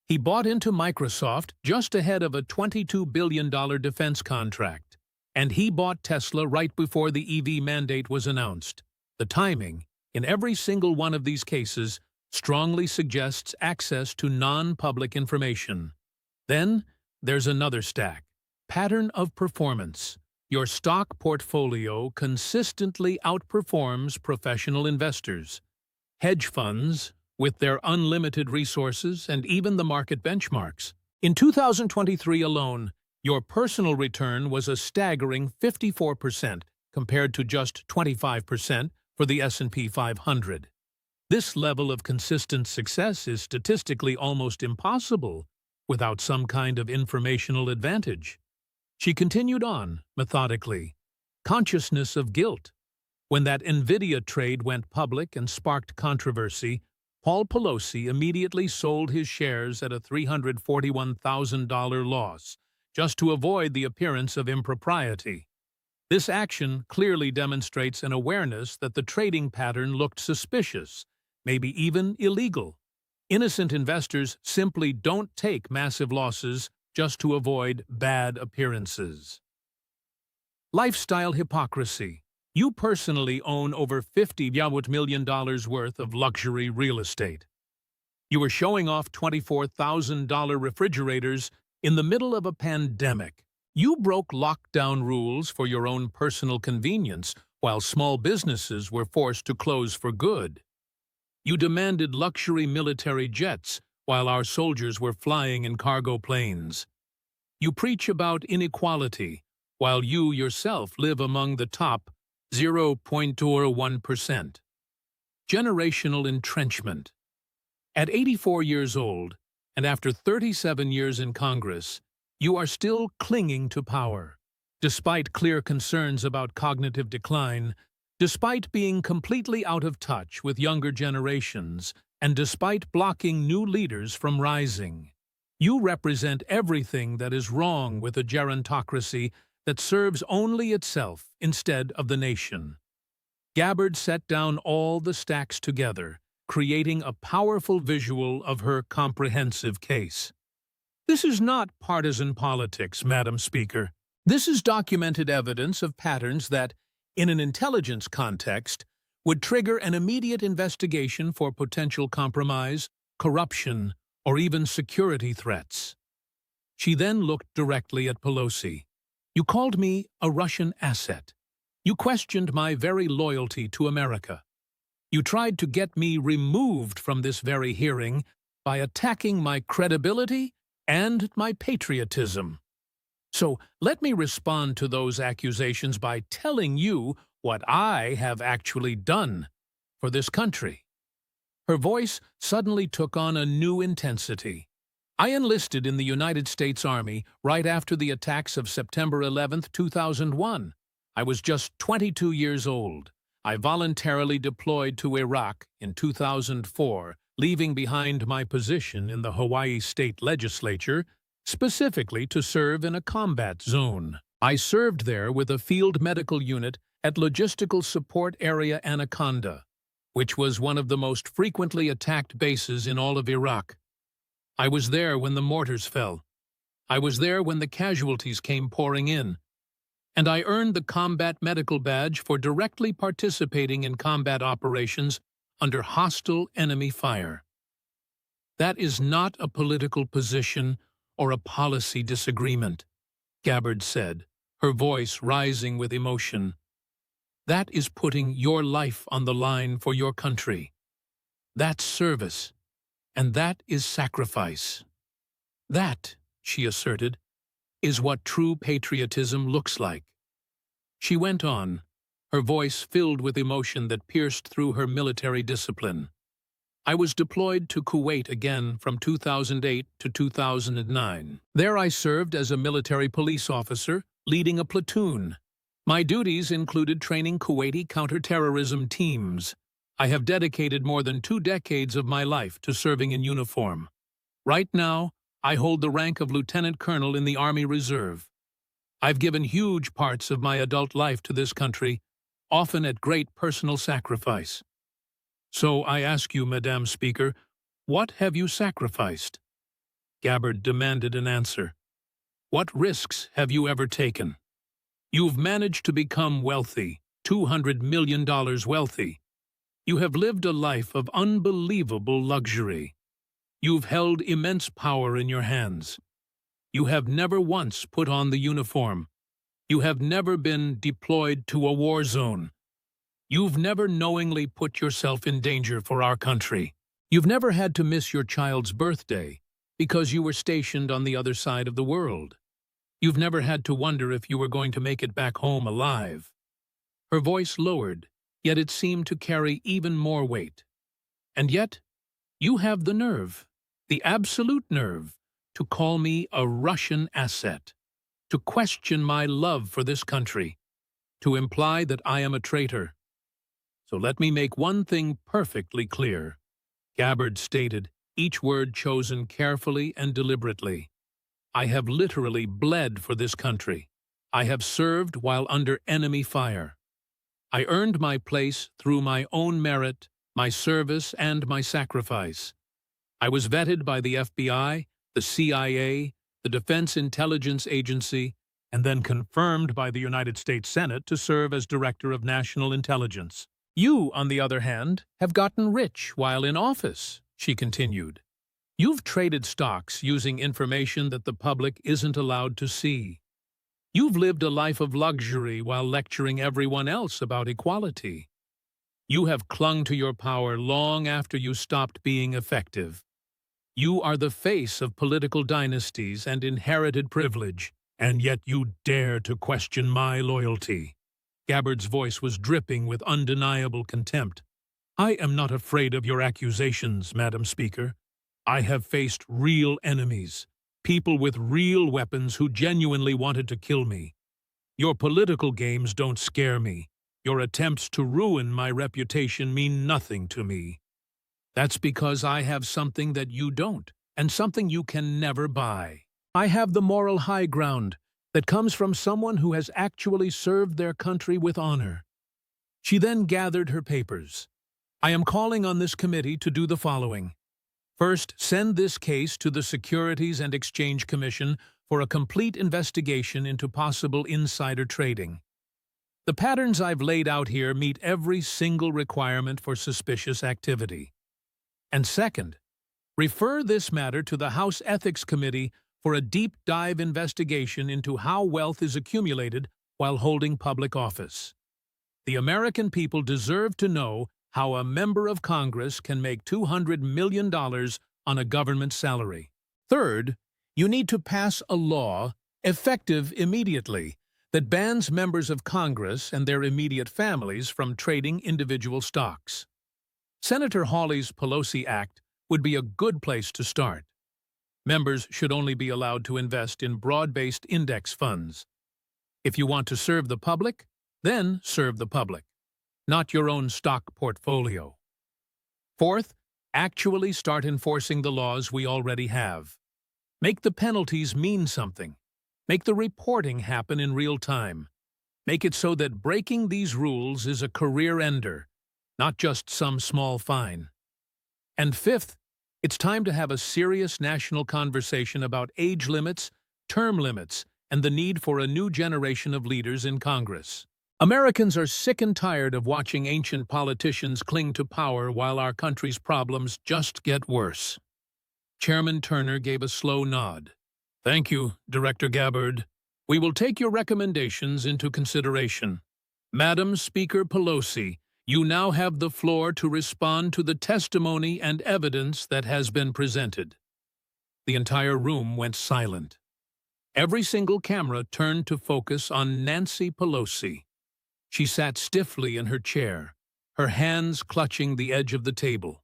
A: He bought into Microsoft just ahead of a $22 billion defense contract. And he bought Tesla right before the EV mandate was announced. The timing, in every single one of these cases, strongly suggests access to non-public information. Then, there's another stack. Pattern of performance. Your stock portfolio consistently outperforms professional investors. Hedge funds, with their unlimited resources and even the market benchmarks. In 2023 alone, your personal return was a staggering 54% compared to just 25% for the S&P 500. This level of consistent success is statistically almost impossible without some kind of informational advantage. She continued on, methodically. Consciousness of guilt. When that NVIDIA trade went public and sparked controversy, Paul Pelosi immediately sold his shares at a $341,000 loss, just to avoid the appearance of impropriety. This action clearly demonstrates an awareness that the trading pattern looked suspicious, maybe even illegal. Innocent investors simply don't take massive losses just to avoid bad appearances. Lifestyle hypocrisy. You personally own over $50 million worth of luxury real estate. You are showing off $24,000 refrigerators in the middle of a pandemic. You broke lockdown rules for your own personal convenience, while small businesses were forced to close for good. You demanded luxury military jets, while our soldiers were flying in cargo planes. You preach about inequality, while you yourself live among the top 0.01%. Generational entrenchment. At 84 years old, and after 37 years in Congress, you are still clinging to power. Despite clear concerns about cognitive decline, despite being completely out of touch with younger generations, and despite blocking new leaders from rising, you represent everything that is wrong with a gerontocracy that serves only itself instead of the nation. Gabbard set down all the stacks together, creating a powerful visual of her comprehensive case. This is not partisan politics, Madam Speaker. This is documented evidence of patterns that, in an intelligence context, would trigger an immediate investigation for potential compromise, corruption, or even security threats. She then looked directly at Pelosi. You called me a Russian asset. You questioned my very loyalty to America. You tried to get me removed from this very hearing by attacking my credibility and my patriotism. So let me respond to those accusations by telling you what I have actually done for this country. Her voice suddenly took on a new intensity. I enlisted in the United States Army right after the attacks of September 11, 2001. I was just 22 years old. I voluntarily deployed to Iraq in 2004, leaving behind my position in the Hawaii State Legislature, specifically to serve in a combat zone. I served there with a field medical unit at Logistical Support Area Anaconda, which was one of the most frequently attacked bases in all of Iraq. I was there when the mortars fell. I was there when the casualties came pouring in. And I earned the Combat Medical Badge for directly participating in combat operations under hostile enemy fire. That is not a political position or a policy disagreement, Gabbard said, her voice rising with emotion. That is putting your life on the line for your country. That's service, and that is sacrifice. That, she asserted, is what true patriotism looks like. She went on, her voice filled with emotion that pierced through her military discipline. I was deployed to Kuwait again from 2008 to 2009. There I served as a military police officer, leading a platoon. My duties included training Kuwaiti counterterrorism teams. I have dedicated more than 2 decades of my life to serving in uniform. Right now, I hold the rank of Lieutenant Colonel in the Army Reserve. I've given huge parts of my adult life to this country, often at great personal sacrifice. So I ask you, Madam Speaker, what have you sacrificed? Gabbard demanded an answer. What risks have you ever taken? You've managed to become wealthy, $200 million wealthy. You have lived a life of unbelievable luxury. You've held immense power in your hands. You have never once put on the uniform. You have never been deployed to a war zone. You've never knowingly put yourself in danger for our country. You've never had to miss your child's birthday because you were stationed on the other side of the world. You've never had to wonder if you were going to make it back home alive. Her voice lowered, yet it seemed to carry even more weight. And yet, you have the nerve, the absolute nerve, to call me a Russian asset, to question my love for this country, to imply that I am a traitor. So let me make one thing perfectly clear. Gabbard stated, each word chosen carefully and deliberately. I have literally bled for this country. I have served while under enemy fire. I earned my place through my own merit, my service, and my sacrifice. I was vetted by the FBI, the CIA, the Defense Intelligence Agency, and then confirmed by the United States Senate to serve as Director of National Intelligence. You, on the other hand, have gotten rich while in office, she continued. You've traded stocks using information that the public isn't allowed to see. You've lived a life of luxury while lecturing everyone else about equality. You have clung to your power long after you stopped being effective. You are the face of political dynasties and inherited privilege, and yet you dare to question my loyalty. Gabbard's voice was dripping with undeniable contempt. I am not afraid of your accusations, Madam Speaker. I have faced real enemies, people with real weapons who genuinely wanted to kill me. Your political games don't scare me. Your attempts to ruin my reputation mean nothing to me. That's because I have something that you don't, and something you can never buy. I have the moral high ground that comes from someone who has actually served their country with honor. She then gathered her papers. I am calling on this committee to do the following. First, send this case to the Securities and Exchange Commission for a complete investigation into possible insider trading. The patterns I've laid out here meet every single requirement for suspicious activity. And second, refer this matter to the House Ethics Committee for a deep dive investigation into how wealth is accumulated while holding public office. The American people deserve to know how a member of Congress can make $200 million on a government salary. Third, you need to pass a law, effective immediately, that bans members of Congress and their immediate families from trading individual stocks. Senator Hawley's Pelosi Act would be a good place to start. Members should only be allowed to invest in broad-based index funds. If you want to serve the public, then serve the public, not your own stock portfolio. Fourth, actually start enforcing the laws we already have. Make the penalties mean something. Make the reporting happen in real time. Make it so that breaking these rules is a career ender, not just some small fine. And fifth, it's time to have a serious national conversation about age limits, term limits, and the need for a new generation of leaders in Congress. Americans are sick and tired of watching ancient politicians cling to power while our country's problems just get worse. Chairman Turner gave a slow nod. Thank you, Director Gabbard. We will take your recommendations into consideration. Madam Speaker Pelosi, you now have the floor to respond to the testimony and evidence that has been presented. The entire room went silent. Every single camera turned to focus on Nancy Pelosi. She sat stiffly in her chair, her hands clutching the edge of the table.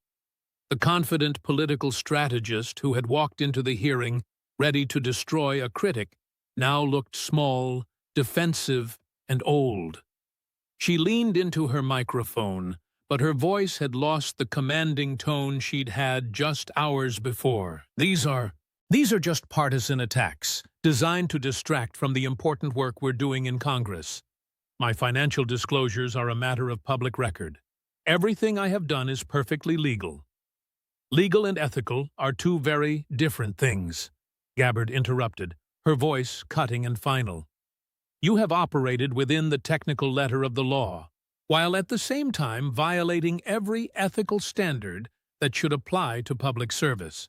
A: The confident political strategist who had walked into the hearing ready to destroy a critic now looked small, defensive, and old. She leaned into her microphone, but her voice had lost the commanding tone she'd had just hours before. These are These are just partisan attacks, designed to distract from the important work we're doing in Congress. My financial disclosures are a matter of public record. Everything I have done is perfectly legal. Legal and ethical are two very different things, Gabbard interrupted, her voice cutting and final. You have operated within the technical letter of the law, while at the same time violating every ethical standard that should apply to public service.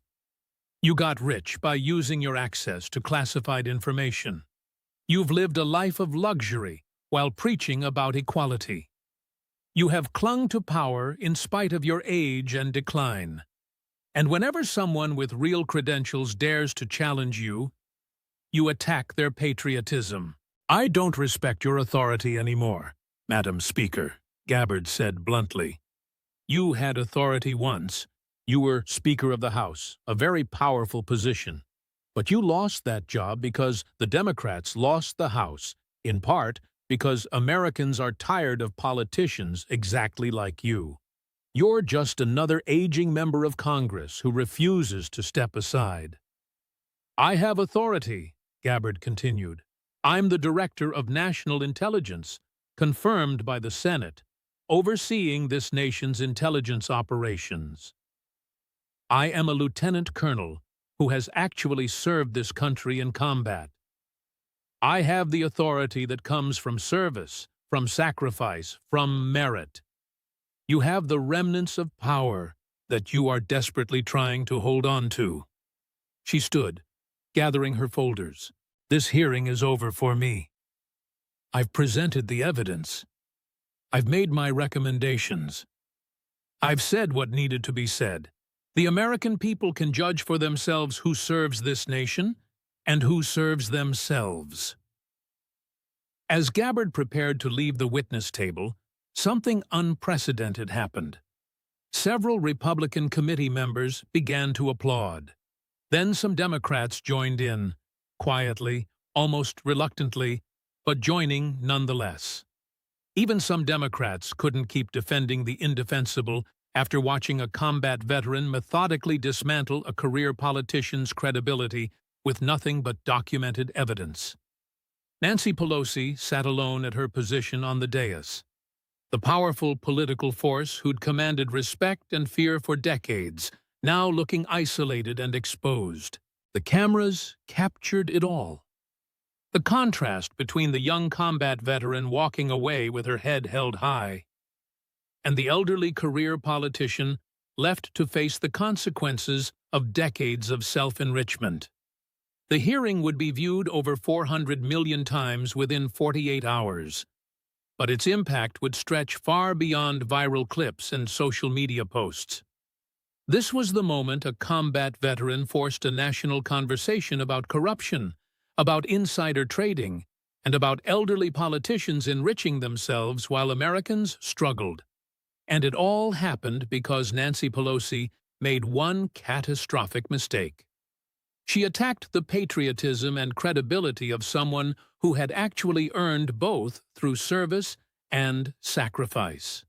A: You got rich by using your access to classified information. You've lived a life of luxury while preaching about equality. You have clung to power in spite of your age and decline. And whenever someone with real credentials dares to challenge you, you attack their patriotism. I don't respect your authority anymore, Madam Speaker, Gabbard said bluntly. You had authority once. You were Speaker of the House, a very powerful position. But you lost that job because the Democrats lost the House, in part because Americans are tired of politicians exactly like you. You're just another aging member of Congress who refuses to step aside. I have authority, Gabbard continued. I'm the Director of National Intelligence, confirmed by the Senate, overseeing this nation's intelligence operations. I am a lieutenant colonel who has actually served this country in combat. I have the authority that comes from service, from sacrifice, from merit. You have the remnants of power that you are desperately trying to hold on to. She stood, gathering her folders. This hearing is over for me. I've presented the evidence. I've made my recommendations. I've said what needed to be said. The American people can judge for themselves who serves this nation and who serves themselves. As Gabbard prepared to leave the witness table, something unprecedented happened. Several Republican committee members began to applaud. Then some Democrats joined in, quietly, almost reluctantly, but joining nonetheless. Even some Democrats couldn't keep defending the indefensible after watching a combat veteran methodically dismantle a career politician's credibility with nothing but documented evidence. Nancy Pelosi sat alone at her position on the dais. The powerful political force who'd commanded respect and fear for decades, now looking isolated and exposed. The cameras captured it all. The contrast between the young combat veteran walking away with her head held high, and the elderly career politician left to face the consequences of decades of self-enrichment. The hearing would be viewed over 400 million times within 48 hours, but its impact would stretch far beyond viral clips and social media posts. This was the moment a combat veteran forced a national conversation about corruption, about insider trading, and about elderly politicians enriching themselves while Americans struggled. And it all happened because Nancy Pelosi made one catastrophic mistake. She attacked the patriotism and credibility of someone who had actually earned both through service and sacrifice.